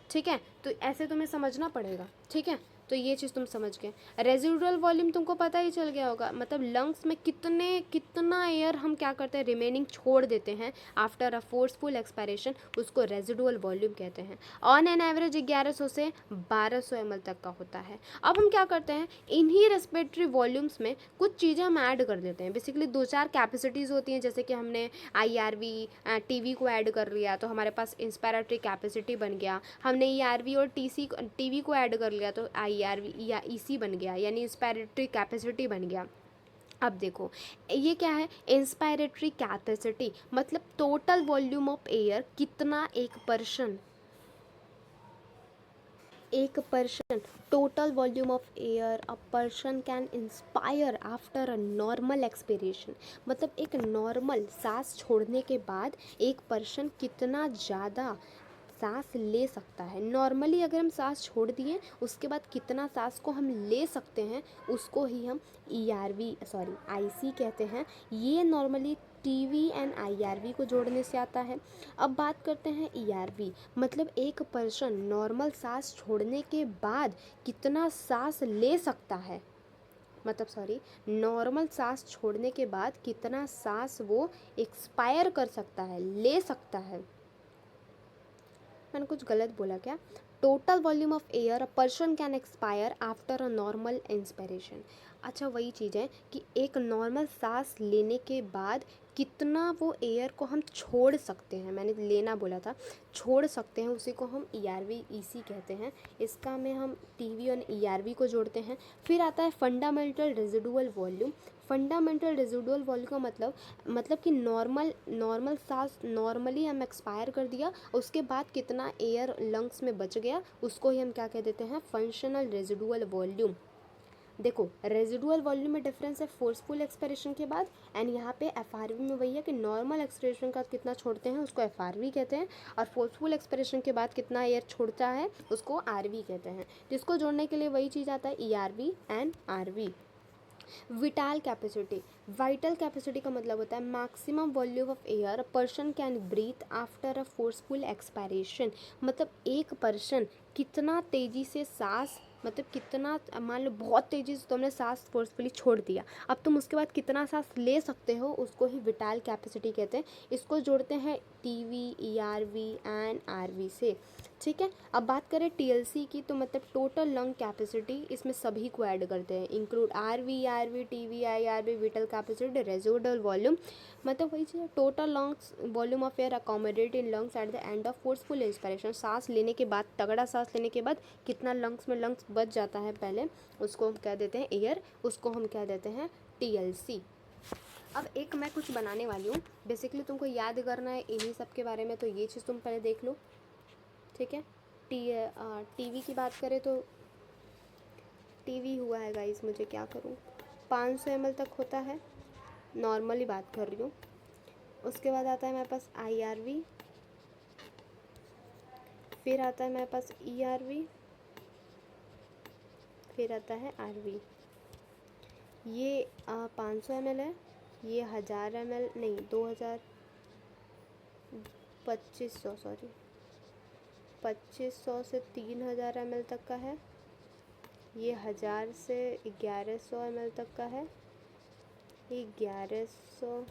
ठीक है। तो ऐसे तुम्हें समझना पड़ेगा, ठीक है। तो ये चीज़ तुम समझ गए। रेजिडुअल वॉल्यूम तुमको पता ही चल गया होगा, मतलब लंग्स में कितना एयर हम क्या करते हैं, रिमेनिंग छोड़ देते हैं आफ्टर अ फोर्सफुल एक्सपायरेशन, उसको रेजिडुअल वॉल्यूम कहते हैं। ऑन एन एवरेज 1100 से 1200 ml तक का होता है। अब हम क्या करते हैं, इन्हीं रेस्पिरेटरी वॉल्यूम्स में कुछ चीज़ें हम ऐड कर देते हैं। बेसिकली 2-4 कैपेसिटीज़ होती हैं, जैसे कि हमने IRV TV को ऐड कर लिया तो हमारे पास इंस्पायरेटरी कैपेसिटी बन गया। हमने ERV और TV को ऐड कर लिया तो IRV या EC बन गया, यानी इंस्पायरेटरी कैपेसिटी बन गया। अब देखो ये क्या है, इंस्पायरेटरी कैपेसिटी मतलब टोटल वॉल्यूम ऑफ एयर कितना एक person total volume of air a person can inspire after a normal expiration. मतलब एक नॉर्मल सांस छोड़ने के बाद एक पर्सन कितना ज़्यादा सांस ले सकता है। नॉर्मली अगर हम सांस छोड़ दिए उसके बाद कितना सांस को हम ले सकते हैं, उसको ही हम IC कहते हैं। ये नॉर्मली TV एंड IRV को जोड़ने से आता है। अब बात करते हैं ERV, मतलब एक पर्सन नॉर्मल सांस छोड़ने के बाद कितना सांस ले सकता है, नॉर्मल सांस छोड़ने के बाद कितना सांस वो एक्सपायर कर सकता है, ले सकता है। मैंने कुछ गलत बोला क्या? Total volume of air a person can expire after a normal inspiration. अच्छा वही चीज़ है कि एक नॉर्मल सांस लेने के बाद कितना वो एयर को हम छोड़ सकते हैं, मैंने लेना बोला था, छोड़ सकते हैं, उसी को हम ERV EC कहते हैं। इसका में हम TV और ERV को जोड़ते हैं। फिर आता है fundamental residual volume. Fundamental residual volume का मतलब कि नॉर्मल सांस नॉर्मली हम एक्सपायर कर दिया, उसके बाद कितना एयर लंग्स में बच गया, उसको ही हम क्या कह देते हैं, फंक्शनल रेजिडुअल वॉल्यूम। देखो रेजिडुअल वॉल्यूम में डिफरेंस है फोर्सफुल एक्सपायरेशन के बाद, एंड यहाँ पे FRV में वही है कि नॉर्मल एक्सपायरेशन का कितना छोड़ते हैं उसको FRV कहते हैं, और फोर्सफुल एक्सपायरेशन के बाद कितना एयर छोड़ता है उसको RV कहते हैं। जिसको जोड़ने के लिए वही चीज़ आता है ERV and RV। Vital capacity, vital capacity का मतलब होता है maximum volume of air a person can breathe after a forceful expiration. मतलब एक पर्सन कितना तेज़ी से सांस, मतलब कितना, मान लो बहुत तेज़ी से तुमने सांस फोर्सफुली छोड़ दिया, अब तुम उसके बाद कितना सांस ले सकते हो, उसको ही विटाल कैपेसिटी कहते हैं। इसको जोड़ते हैं TV ERV एंड RV से, ठीक है। अब बात करें TLC की, तो मतलब टोटल लंग कैपेसिटी, इसमें सभी को ऐड करते हैं, include RV ERV TV IRV vital capacity residual volume. मतलब वही चीज़, total lungs volume of air accommodate in lungs at the end of forceful inspiration. सांस लेने के बाद, तगड़ा सांस लेने के बाद कितना लंग्स में लंग्स बच जाता है पहले, उसको हम क्या देते हैं एयर, उसको हम क्या देते हैं TLC। अब एक मैं कुछ बनाने वाली हूँ, बेसिकली तुमको याद करना है इन्हीं सब के बारे में, तो ये चीज़ तुम पहले देख लो, ठीक है। TV की बात करें तो TV हुआ है गाइस, मुझे क्या करूँ, 500 ml तक होता है, नॉर्मली बात कर रही हूँ। उसके बाद आता है मेरे पास IRV, फिर आता है मेरे पास ERV, फिर आता है RV। ये 500 ml है, ये 1000 ml नहीं 2500 सॉरी 2500 से 3000 ml तक का है। ये 1000 से 1100 ml तक का है। ये 1100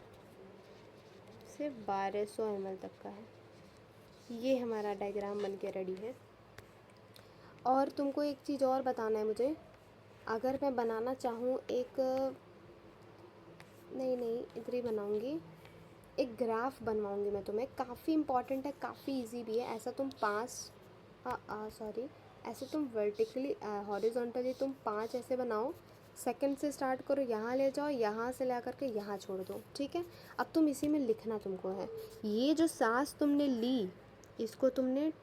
से 1200 ml तक का है। ये हमारा डायग्राम बन के रेडी है। और तुमको एक चीज़ और बताना है मुझे, अगर मैं बनाना चाहूँ एक नहीं इधर ही बनाऊँगी, एक ग्राफ बनवाऊँगी मैं तुम्हें, काफ़ी इम्पॉर्टेंट है, काफ़ी इजी भी है। ऐसा तुम ऐसे तुम वर्टिकली हॉरिजॉन्टली तुम 5 ऐसे बनाओ, सेकंड से स्टार्ट करो, यहाँ ले जाओ, यहाँ से ला करके यहाँ छोड़ दो, ठीक है। अब तुम इसी में लिखना तुमको है, ये जो सांस तुमने ली इसको तुमने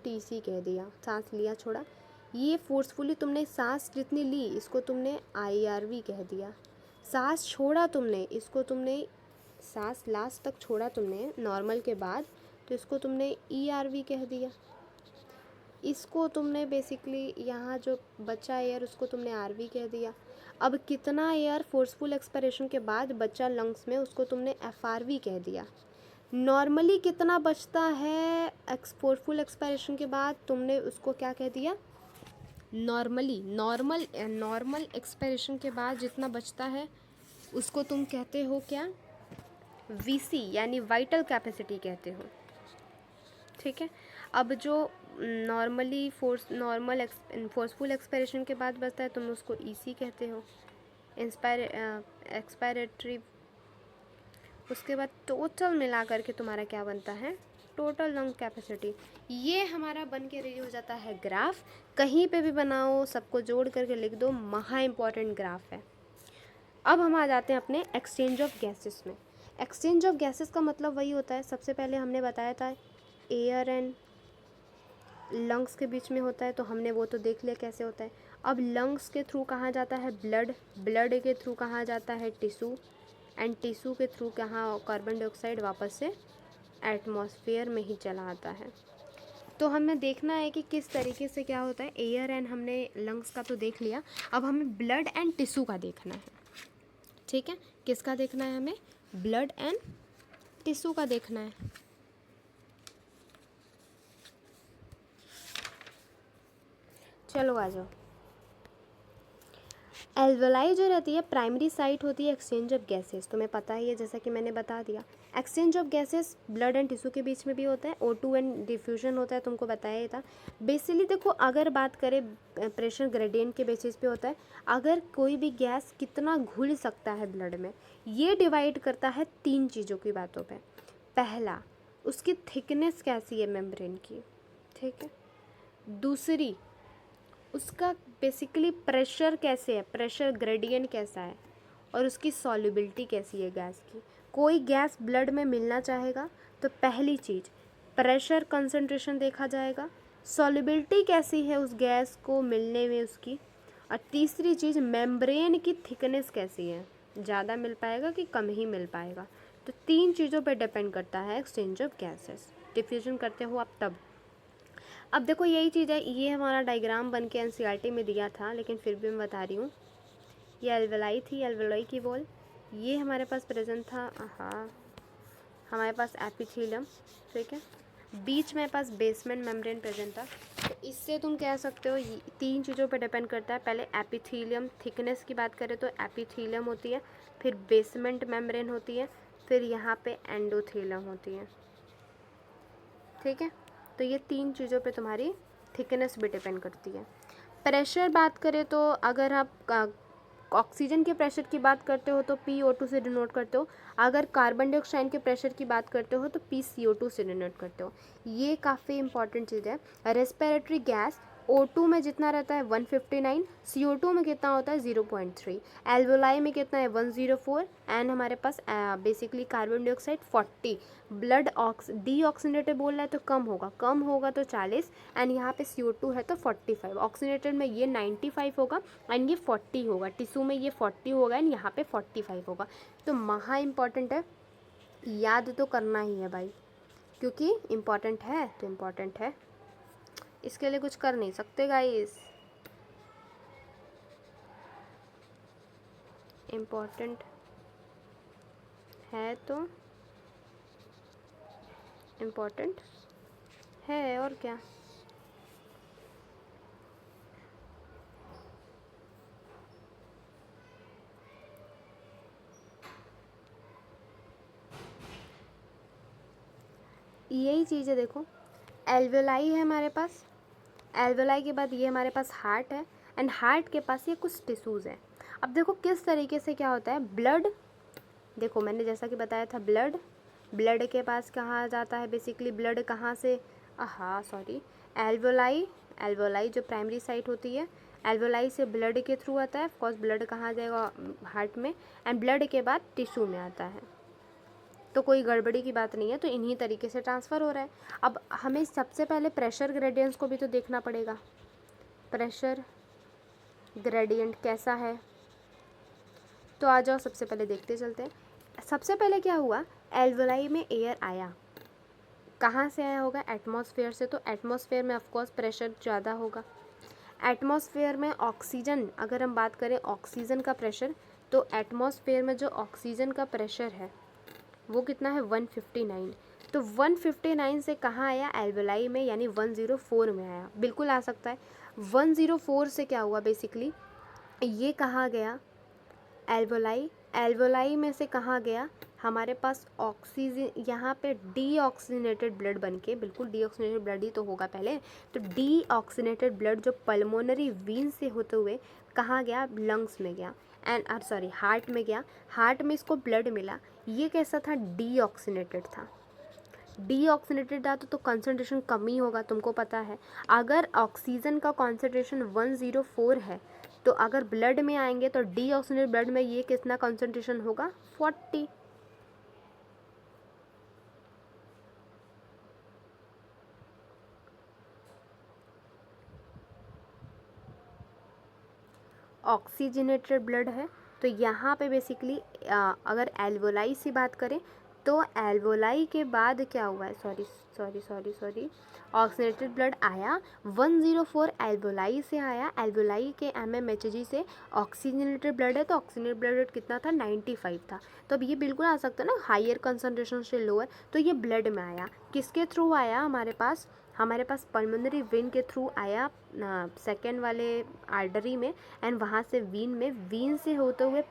TC कह दिया, सांस लिया छोड़ा। ये फोर्सफुली तुमने सांस जितनी ली इसको तुमने IRV कह दिया। सांस छोड़ा तुमने, इसको तुमने सांस लास्ट तक छोड़ा तुमने नॉर्मल के बाद, तो इसको तुमने ERV कह दिया। इसको तुमने बेसिकली यहाँ जो बचा एयर उसको तुमने RV कह दिया। अब कितना एयर फोर्सफुल एक्सपिरेशन के बाद बचा लंग्स में उसको तुमने FRV कह दिया। नॉर्मली कितना बचता है फोर्सफुल एक्सपिरेशन के बाद, तुमने उसको क्या कह दिया, नॉर्मल एक्सपिरेशन के बाद जितना बचता है उसको तुम कहते हो क्या, VC यानी वाइटल कैपेसिटी कहते हो, ठीक है। अब जो फोर्सफुल एक्सपिरेशन के बाद बचता है तुम उसको EC कहते हो, एक्सपायरेटरी। उसके बाद टोटल मिला करके तुम्हारा क्या बनता है, टोटल लंग कैपेसिटी। ये हमारा बन के रेडी हो जाता है ग्राफ। कहीं पे भी बनाओ, सबको जोड़ करके लिख दो, महा इम्पॉर्टेंट ग्राफ है। अब हम आ जाते हैं अपने एक्सचेंज ऑफ गैसेस में। एक्सचेंज ऑफ गैसेस का मतलब वही होता है, सबसे पहले हमने बताया था एयर एंड लंग्स के बीच में होता है, तो हमने वो तो देख लिया कैसे होता है। अब लंग्स के थ्रू कहाँ जाता है ब्लड, ब्लड के थ्रू कहाँ जाता है टिश्यू, एंड टिश्यू के थ्रू कहाँ कार्बन डाइऑक्साइड वापस से एटमॉस्फेयर में ही चला आता है। तो हमें देखना है कि किस तरीके से क्या होता है। एयर एंड हमने लंग्स का तो देख लिया, अब हमें ब्लड एंड टिश्यू का देखना है, ठीक है। किसका देखना है हमें, ब्लड एंड टिश्यू का देखना है। चलो आ जाओ। एल्वेलाई जो रहती है प्राइमरी साइट होती है एक्सचेंज ऑफ गैसेस, तुम्हें पता ही है जैसा कि मैंने बता दिया। Exchange of gases blood and tissue के बीच में भी होता है, O2 एंड डिफ्यूजन होता है, तुमको बताया ही था। बेसिकली देखो, अगर बात करें प्रेशर ग्रेडियंट के बेसिस पे होता है, अगर कोई भी गैस कितना घुल सकता है ब्लड में, ये डिवाइड करता है 3 चीज़ों की बातों पर। पहला, उसकी थिकनेस कैसी है मेम्ब्रेन की, ठीक है। दूसरी, उसका बेसिकली प्रेशर कैसे है, प्रेशर ग्रेडियंट कैसा है, और उसकी सॉल्युबिलिटी कैसी है गैस की। कोई गैस ब्लड में मिलना चाहेगा तो पहली चीज़ प्रेशर कंसंट्रेशन देखा जाएगा, सॉल्युबिलिटी कैसी है उस गैस को मिलने में उसकी, और तीसरी चीज़ मेम्ब्रेन की थिकनेस कैसी है, ज़्यादा मिल पाएगा कि कम ही मिल पाएगा। तो 3 चीज़ों पर डिपेंड करता है एक्सचेंज ऑफ गैसेस। डिफ्यूजन करते हो आप तब। अब देखो यही चीज़ है, ये हमारा डायग्राम बन के NCERT में दिया था, लेकिन फिर भी मैं बता रही हूँ। ये एल्वेलाई थी, एल्वेलाई की वॉल, ये हमारे पास प्रेजेंट था, हाँ हमारे पास एपिथेलियम, ठीक है। बीच में पास बेसमेंट मेम्ब्रेन प्रेजेंट था। तो इससे तुम कह सकते हो 3 चीज़ों पर डिपेंड करता है। पहले एपिथेलियम थिकनेस की बात करें तो एपिथेलियम होती है, फिर बेसमेंट मेम्ब्रेन होती है, फिर यहाँ पे एंडोथेलियम होती है, ठीक है। तो ये 3 चीज़ों पे तुम्हारी थिकनेस भी डिपेंड करती है। प्रेशर बात करें तो अगर आप ऑक्सीजन के प्रेशर की बात करते हो तो PO2 से डिनोट करते हो, अगर कार्बन डाइऑक्साइड के प्रेशर की बात करते हो तो PCO2 से डिनोट करते हो। ये काफ़ी इंपॉर्टेंट चीज़ है। रेस्पिरेटरी गैस O2 में जितना रहता है 159, CO2 में कितना होता है 0.3, एल्वोलाई में कितना है 104, एंड हमारे पास basically carbon dioxide 40। Blood deoxygenated बोल रहा है तो कम होगा तो 40, एंड यहाँ पे CO2 है तो 45। ऑक्सीनेटेड में ये 95 होगा एंड ये 40 होगा, टिश्यू में ये 40 होगा एंड यहाँ पे 45 होगा। तो महा इम्पॉर्टेंट है, याद तो करना ही है भाई, क्योंकि इम्पॉर्टेंट है तो इम्पॉर्टेंट है, इसके लिए कुछ कर नहीं सकते गाइस, इम्पॉर्टेंट है तो इम्पॉर्टेंट है, और क्या। यही चीज़ है, देखो एल्वेलाई है हमारे पास, एल्वेलाई के बाद ये हमारे पास हार्ट है, एंड हार्ट के पास ये कुछ टिश्यूज़ हैं। अब देखो किस तरीके से क्या होता है, ब्लड, देखो मैंने जैसा कि बताया था ब्लड के पास कहाँ जाता है, बेसिकली ब्लड कहाँ से, हाँ सॉरी, एल्वोलाई जो प्राइमरी साइट होती है, एल्वोलाई से ब्लड के थ्रू आता है, ऑफकोर्स ब्लड कहाँ जाएगा, हार्ट में, एंड ब्लड के बाद टिश्यू में आता है। तो कोई गड़बड़ी की बात नहीं है, तो इन्हीं तरीके से ट्रांसफ़र हो रहा है। अब हमें सबसे पहले प्रेशर ग्रेडियंट्स को भी तो देखना पड़ेगा, प्रेशर ग्रेडियंट कैसा है, तो आ जाओ सबसे पहले देखते चलते हैं। सबसे पहले क्या हुआ, एल्वोलाई में एयर आया, कहाँ से आया होगा, एटमॉस्फेयर से, तो एटमॉस्फेयर में ऑफकोर्स प्रेशर ज़्यादा होगा। एटमॉस्फेयर में ऑक्सीजन, अगर हम बात करें ऑक्सीजन का प्रेशर, तो एटमॉस्फेयर में जो ऑक्सीजन का प्रेशर है वो कितना है 159, तो 159 से कहाँ आया, एल्वोलाई में, यानी 104 में आया, बिल्कुल आ सकता है। 104 से क्या हुआ, बेसिकली ये कहाँ गया, एल्वोलाई में से कहाँ गया, हमारे पास ऑक्सीजन, यहाँ पे डीऑक्सीनेटेड ब्लड बनके, बिल्कुल डीऑक्सीनेटेड ब्लड ही तो होगा पहले, तो डीऑक्सीनेटेड ब्लड जो पल्मोनरी वीन से होते हुए कहाँ गया, लंग्स में गया, एंड सॉरी हार्ट में गया, हार्ट में इसको ब्लड मिला, ये कैसा था, डीऑक्सीनेटेड था। डीऑक्सीनेटेड था तो कंसनट्रेशन कम ही होगा, तुमको पता है। अगर ऑक्सीजन का कंसनट्रेशन 104 है, तो अगर ब्लड में आएंगे तो डीऑक्सीनेटेड ब्लड में ये कितना कंसनट्रेशन होगा, 40। ऑक्सीजनेटेड ब्लड है, तो यहाँ पे बेसिकली अगर एल्वोलाई से बात करें, तो एल्वोलाई के बाद क्या हुआ है, सॉरी ऑक्सीजनेटेड ब्लड आया, 104 एल्वोलाई से आया, एल्वोलाई के MMHg से ऑक्सीजनेटेड ब्लड है, तो ऑक्सीजनेटेड ब्लड कितना था, 95 था। तो अब ये बिल्कुल आ सकता है ना, हायर कंसनट्रेशन से लोअर, तो ये ब्लड में आया, किसके थ्रू आया, हमारे पास पल्मोनरी वेन के थ्रू आया, सेकेंड वाले आर्टरी में, एंड वहाँ से वीन से होते हुए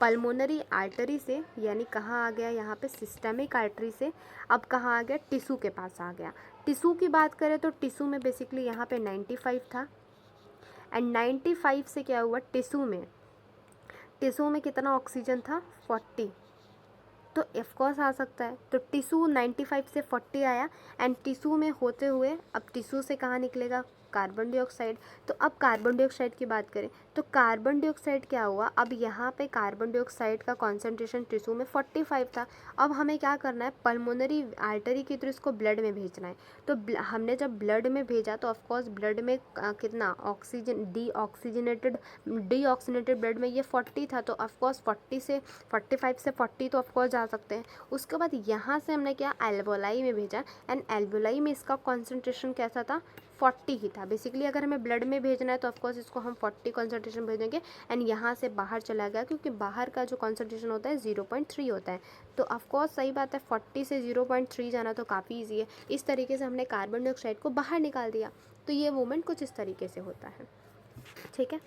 पल्मोनरी आर्टरी से, यानी कहाँ आ गया, यहाँ पे सिस्टमिक आर्टरी से, अब कहाँ आ गया, टिश्यू के पास आ गया। टिश्यू की बात करें तो टिश्यू में बेसिकली यहाँ पे 95 था, एंड 95 से क्या हुआ, टिश्यू में कितना ऑक्सीजन था, 40, तो ऑफकोर्स आ सकता है। तो टिश्यू 95 से 40 आया, एंड टिश्यू में होते हुए अब टिश्यू से कहाँ निकलेगा, कार्बन डाइऑक्साइड। तो अब कार्बन डाइऑक्साइड की बात करें तो कार्बन डाइऑक्साइड क्या हुआ, अब यहाँ पे कार्बन डाइऑक्साइड का कॉन्सेंट्रेशन टिश्यू में 45 था। अब हमें क्या करना है, पल्मोनरी आर्टरी के थ्रू इसको ब्लड में भेजना है। तो हमने जब ब्लड में भेजा तो ऑफकोर्स ब्लड में कितना ऑक्सीजन, डीऑक्सीनेटेड ब्लड में ये 40 था, तो ऑफकोर्स 45 से 40 तो ऑफकोर्स जा सकते हैं। उसके बाद यहाँ से हमने क्या, एल्वोलाई में भेजा, एंड एल्वोलाई में इसका कॉन्सेंट्रेशन कैसा था, 40 ही था। बेसिकली अगर हमें ब्लड में भेजना है तो ऑफकोर्स इसको हम 40 कॉन्सेंट्रेशन भेजेंगे, एंड यहाँ से बाहर चला गया, क्योंकि बाहर का जो कॉन्सेंट्रेशन होता है 0.3 होता है। तो ऑफकोर्स सही बात है, 40 से 0.3 जाना तो काफ़ी ईजी है। इस तरीके से हमने कार्बन डाइऑक्साइड को बाहर निकाल दिया। तो ये मूवमेंट कुछ इस तरीके से होता है, ठीक है।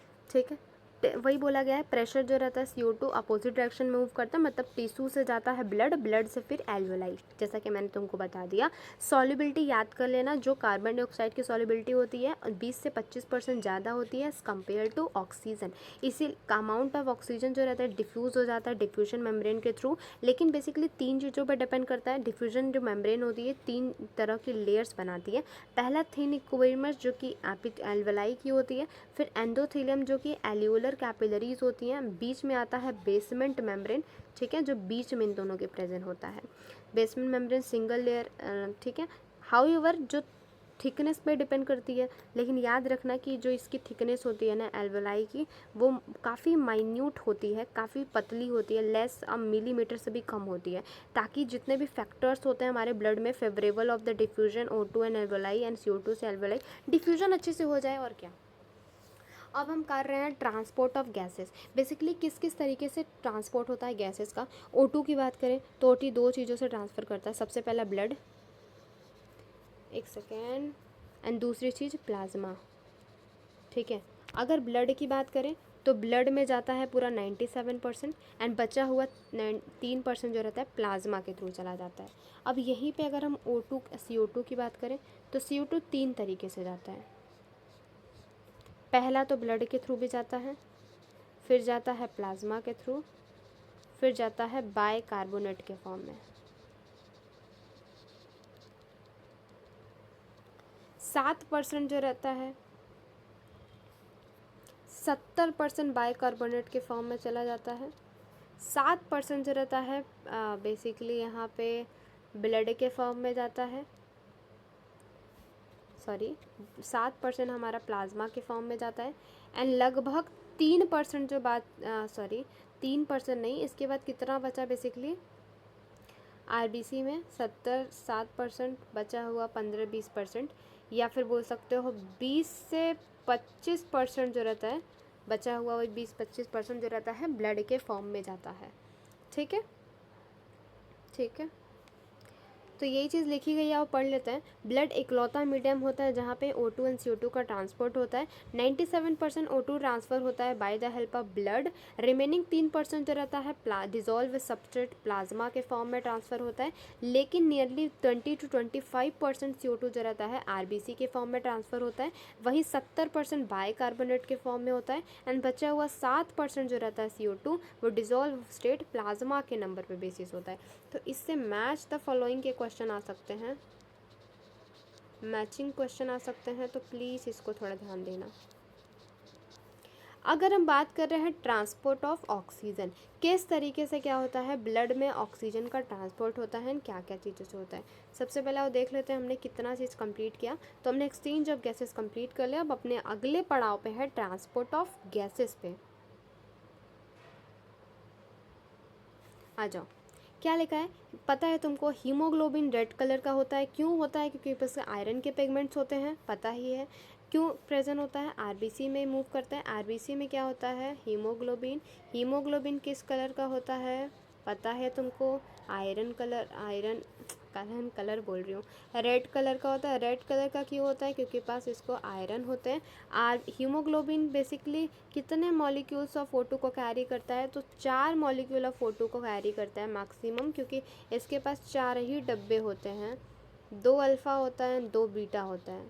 वही बोला गया है, प्रेशर जो रहता है CO2 अपोजिट डायरेक्शन में मूव करता है, मतलब टिश्यू से जाता है ब्लड, ब्लड से फिर एल्वेलाई, जैसा कि मैंने तुमको बता दिया। सॉल्युबिलिटी याद कर लेना, जो कार्बन डाइऑक्साइड की सॉल्युबिलिटी होती है 20 से 25% ज़्यादा होती है एज़ कम्पेयर टू ऑक्सीजन। इसी अमाउंट ऑफ ऑक्सीजन जो रहता है डिफ्यूज़ हो जाता है डिफ्यूजन मेम्ब्रेन के थ्रू। लेकिन बेसिकली 3 चीज़ों पर डिपेंड करता है। डिफ्यूजन जो मेम्ब्रेन होती है 3 तरह की लेयर्स बनाती है। पहला थिन इक्विमस जो कि एल्वेलाई की होती है, फिर एंडोथेलियम जो कि एल्यूलर कैपिलरीज होती हैं, बीच में आता है बेसमेंट मेम्ब्रेन, ठीक है, जो बीच में इन दोनों के प्रेजेंट होता है। बेसमेंट मेम्ब्रेन सिंगल लेयर, ठीक है। हाउएवर जो थिकनेस पे डिपेंड करती है, लेकिन याद रखना कि जो इसकी थिकनेस होती है ना एल्वेलाई की, वो काफ़ी माइन्यूट होती है, काफ़ी पतली होती है, लेस मिलीमीटर से भी कम होती है, ताकि जितने भी फैक्टर्स होते हैं हमारे ब्लड में favourable of the diffusion O2 and alveoli and CO2 से एल्वेलाई, डिफ्यूजन अच्छे से हो जाए। और क्या, अब हम कर रहे हैं ट्रांसपोर्ट ऑफ गैसेस। बेसिकली किस किस तरीके से ट्रांसपोर्ट होता है गैसेस का। O2 की बात करें तो O2 दो चीज़ों से ट्रांसफ़र करता है, सबसे पहला ब्लड, एक सेकेंड, एंड दूसरी चीज़ प्लाज्मा, ठीक है। अगर ब्लड की बात करें तो ब्लड में जाता है पूरा 97% एंड बचा हुआ 3% जो रहता है प्लाज्मा के थ्रू चला जाता है। अब यहीं पे अगर हम O2 CO2 की बात करें तो CO2 3 तरीके से जाता है। पहला तो ब्लड के थ्रू भी जाता है, फिर जाता है प्लाज्मा के थ्रू, फिर जाता है बाइकार्बोनेट के फॉर्म में। 7% जो रहता है, 70% बाइकार्बोनेट के फॉर्म में चला जाता है। 7% जो रहता है बेसिकली यहाँ पे ब्लड के फॉर्म में जाता है, सॉरी 7% हमारा प्लाज्मा के फॉर्म में जाता है, एंड लगभग 3% जो बात 3% नहीं, इसके बाद कितना बचा बेसिकली RBC में 7% बचा हुआ 15-20%, या फिर बोल सकते हो 20 से 25% जो रहता है बचा हुआ, वही 20-25% जो रहता है ब्लड के फॉर्म में जाता है, ठीक है, ठीक है। तो यही चीज़ लिखी गई है, आप पढ़ लेते हैं। ब्लड इकलौता मीडियम होता है जहाँ पे O2 एंड CO2 का ट्रांसपोर्ट होता है। 97% O2 ट्रांसफ़र होता है by the help of blood. Remaining 3% जो रहता है डिजॉल्व सब्सट्रेट प्लाज्मा के फॉर्म में ट्रांसफ़र होता है। लेकिन नियरली 20 to 25% CO2 जो रहता है RBC के फॉर्म में ट्रांसफ़र होता है। वहीं 70% बाइकार्बोनेट के फॉर्म में होता है, एंड बचा हुआ 7% जो रहता है CO2 वो डिजॉल्व स्टेट प्लाज्मा के नंबर पे बेसिस होता है। तो इससे मैच द फॉलोइंग के क्वेश्चन आ सकते हैं, मैचिंग क्वेश्चन आ सकते हैं, तो प्लीज़ इसको थोड़ा ध्यान देना। अगर हम बात कर रहे हैं ट्रांसपोर्ट ऑफ ऑक्सीजन, किस तरीके से क्या होता है ब्लड में ऑक्सीजन का ट्रांसपोर्ट होता है, क्या क्या चीज़ों से होता है। सबसे पहले वो देख लेते हैं हमने कितना चीज़ कंप्लीट किया। तो हमने एक्सचेंज ऑफ गैसेस कंप्लीट कर लिया। अब अपने अगले पड़ाव पे है ट्रांसपोर्ट ऑफ गैसेस पे। आ जाओ, क्या लिखा है पता है तुमको। हीमोग्लोबिन रेड कलर का होता है, क्यों होता है, क्योंकि इसमें आयरन के पिगमेंट्स होते हैं, पता ही है। क्यों प्रेजेंट होता है, RBC में मूव करता है। RBC में क्या होता है, हीमोग्लोबिन। हीमोग्लोबिन किस कलर का होता है, पता है तुमको, आयरन कलर बोल रही हूँ, रेड कलर का होता है। रेड कलर का क्यों होता है, क्योंकि पास इसको आयरन होते हैं। हीमोग्लोबिन बेसिकली कितने मॉलिक्यूल्स ऑफ O2 को कैरी करता है, तो 4 मॉलिक्यूल ऑफ O2 को कैरी करता है मैक्सिमम, क्योंकि इसके पास 4 ही डब्बे होते हैं, 2 अल्फ़ा होता है, 2 बीटा होता है।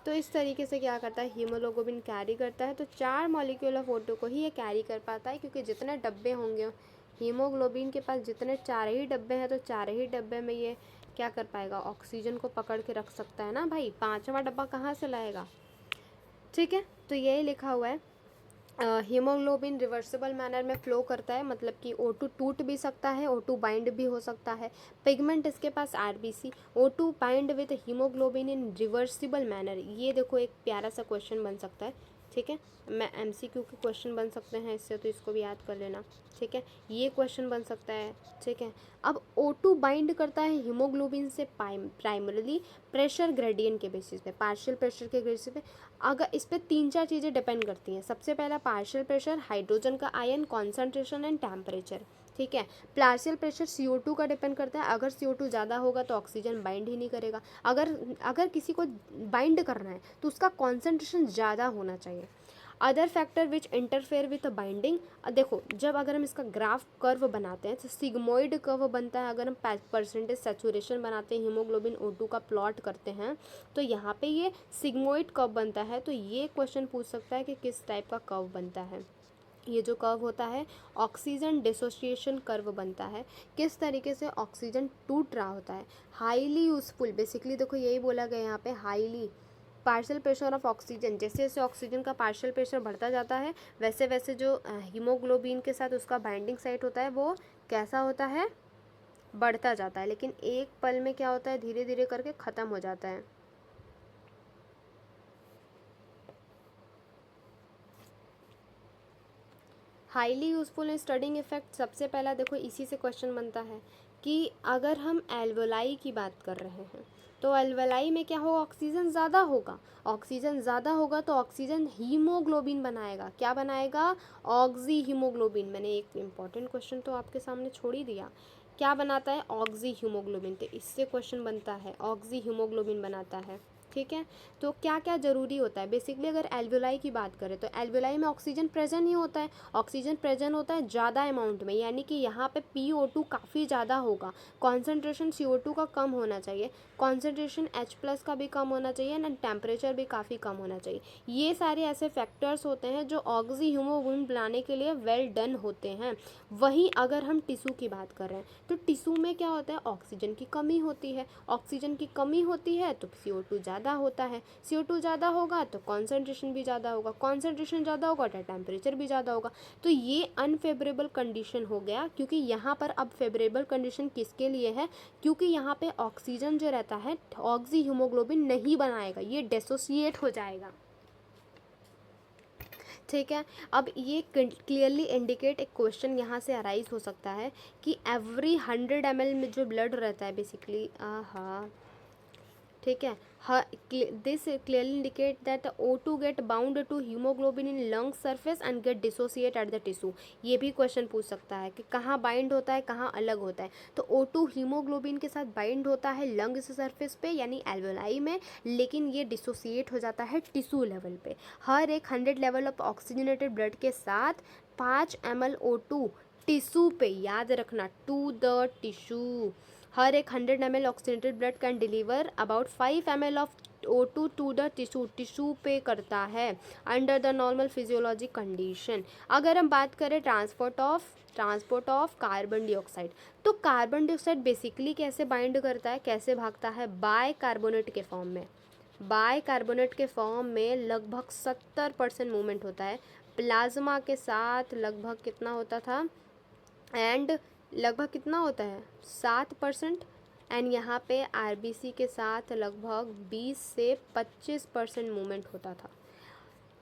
तो इस तरीके से क्या करता है, हीमोग्लोबिन कैरी करता है, तो 4 मॉलिक्यूल ऑफ O2 को ही ये कैरी कर पाता है, क्योंकि जितने डब्बे होंगे हीमोग्लोबिन के पास, जितने 4 ही डब्बे हैं, तो 4 ही डब्बे में ये क्या कर पाएगा, ऑक्सीजन को पकड़ के रख सकता है ना भाई, 5वां डब्बा कहाँ से लाएगा, ठीक है। तो यही लिखा हुआ है। हीमोग्लोबिन रिवर्सिबल मैनर में फ़्लो करता है, मतलब कि O2 टूट भी सकता है, O2 बाइंड भी हो सकता है। पिगमेंट इसके पास RBC, O2 bind with haemoglobin in reversible manner. ये देखो एक प्यारा सा क्वेश्चन बन सकता है, ठीक है। मैं MCQ के क्वेश्चन बन सकते हैं इससे, तो इसको भी याद कर लेना, ठीक है। ये क्वेश्चन बन सकता है, ठीक है। अब O2 बाइंड करता है हीमोग्लोबिन से प्राइमरली प्रेशर ग्रेडियंट के बेसिस पे, पार्शियल प्रेशर के बेसिस पे। अगर इस पर 3-4 चीज़ें डिपेंड करती हैं। सबसे पहला पार्शियल प्रेशर, हाइड्रोजन का आयन कॉन्सेंट्रेशन एंड टेम्परेचर, ठीक है। पार्शियल प्रेशर CO2 का डिपेंड करता है। अगर CO2 ज़्यादा होगा तो ऑक्सीजन बाइंड ही नहीं करेगा। अगर किसी को बाइंड करना है तो उसका कॉन्सेंट्रेशन ज़्यादा होना चाहिए। Other factor which interfere with binding, देखो जब अगर हम इसका ग्राफ कर्व बनाते हैं तो सिग्मोइड कर्व बनता है। अगर हम परसेंटेज सेचुरेशन बनाते हैं, हीमोग्लोबिन O2 का प्लॉट करते हैं तो यहाँ पे ये सिग्मोइड कर्व बनता है। तो ये क्वेश्चन पूछ सकता है कि किस टाइप का कर्व बनता है। ये जो कर्व होता है ऑक्सीजन डिसोसिएशन कर्व बनता है। किस तरीके से ऑक्सीजन टूट रहा होता है, हाईली यूजफुल, बेसिकली देखो यही बोला गया यहाँ पे, highly partial pressure of oxygen, जैसे जैसे ऑक्सीजन का पार्शियल प्रेशर बढ़ता जाता है वैसे वैसे जो हीमोग्लोबिन के साथ उसका बाइंडिंग साइट होता है वो कैसा होता है, बढ़ता जाता है। लेकिन एक पल में क्या होता है, धीरे धीरे करके ख़त्म हो जाता है। Highly useful in studying effect, सबसे पहला देखो इसी से क्वेश्चन बनता है कि अगर हम एल्वोलाई की बात कर रहे हैं तो एल्वोलाई में क्या होगा, ऑक्सीजन ज़्यादा होगा। ऑक्सीजन ज़्यादा होगा तो ऑक्सीजन हीमोग्लोबिन बनाएगा। क्या बनाएगा, ऑक्सी हीमोग्लोबिन। मैंने एक इम्पॉर्टेंट क्वेश्चन तो आपके सामने छोड़ ही दिया, क्या बनाता है, ऑक्सी हीमोग्लोबिन। तो इससे क्वेश्चन बनता है ऑक्सी हीमोग्लोबिन बनाता है। ठीक है, तो क्या क्या ज़रूरी होता है, बेसिकली अगर एल्वोलाई की बात करें तो एल्वोलाई में ऑक्सीजन प्रेजेंट ही होता है। ऑक्सीजन प्रेजेंट होता है ज़्यादा अमाउंट में, यानी कि यहाँ पे PO2 काफ़ी ज़्यादा होगा। कॉन्सेंट्रेशन CO2 का कम होना चाहिए, कॉन्सेंट्रेशन H+ का भी कम होना चाहिए, एंड टेम्परेचर भी काफ़ी कम होना चाहिए। ये सारे ऐसे फैक्टर्स होते हैं जो ऑक्सी हीमोग्लोबिन बनाने के लिए वेल डन होते हैं। वहीं अगर हम टिश्यू की बात कर रहे हैं तो टिश्यू में क्या होता है, ऑक्सीजन की कमी होती है। ऑक्सीजन की कमी होती है तो CO2 ज़्यादा होता है, CO2 ज़्यादा होगा तो कॉन्सेंट्रेशन भी ज़्यादा होगा, कॉन्सेंट्रेशन ज़्यादा होगा तो टेम्परेचर भी ज़्यादा होगा। तो ये अनफेवरेबल कंडीशन हो गया, क्योंकि यहाँ पर अब फेवरेबल कंडीशन किसके लिए है, क्योंकि यहाँ पे ऑक्सीजन जो रहता है ऑक्सी हीमोग्लोबिन नहीं बनाएगा, ये डिसोसिएट हो जाएगा। ठीक है, अब ये क्लियरली इंडिकेट एक क्वेश्चन यहाँ से अराइज हो सकता है कि एवरी 100 ml में जो ब्लड रहता है बेसिकली, ठीक है, this clearly indicate that O2 get bound to haemoglobin in lung surface and get dissociate at the tissue. ये भी क्वेश्चन पूछ सकता है कि कहाँ बाइंड होता है, कहाँ अलग होता है। तो O2 हीमोग्लोबिन के साथ बाइंड होता है लंग सरफेस पे यानी एल्वोलाई में, लेकिन ये डिसोसिएट हो जाता है टिश्यू लेवल पे। हर एक 100 लेवल ऑफ ऑक्सीजनेटेड ब्लड के साथ 5 ml O2 टिश्यू पे, याद रखना, टू द टिश्यू। हर एक 100 ml oxygenated blood can deliver about 5 ml of O2 to the tissue, tissue पे करता है under the normal physiology condition. अगर हम बात करें ट्रांसपोर्ट ऑफ कार्बन डाइऑक्साइड, तो कार्बन डाइऑक्साइड बेसिकली कैसे बाइंड करता है, कैसे भागता है, बाय कार्बोनेट के फॉर्म में। बाय कार्बोनेट के फॉर्म में लगभग 70% मूवमेंट होता है। प्लाज्मा के साथ लगभग कितना होता था, एंड लगभग कितना होता है 7%, एंड यहाँ पे RBC के साथ लगभग 20 से 25% मूवमेंट होता था।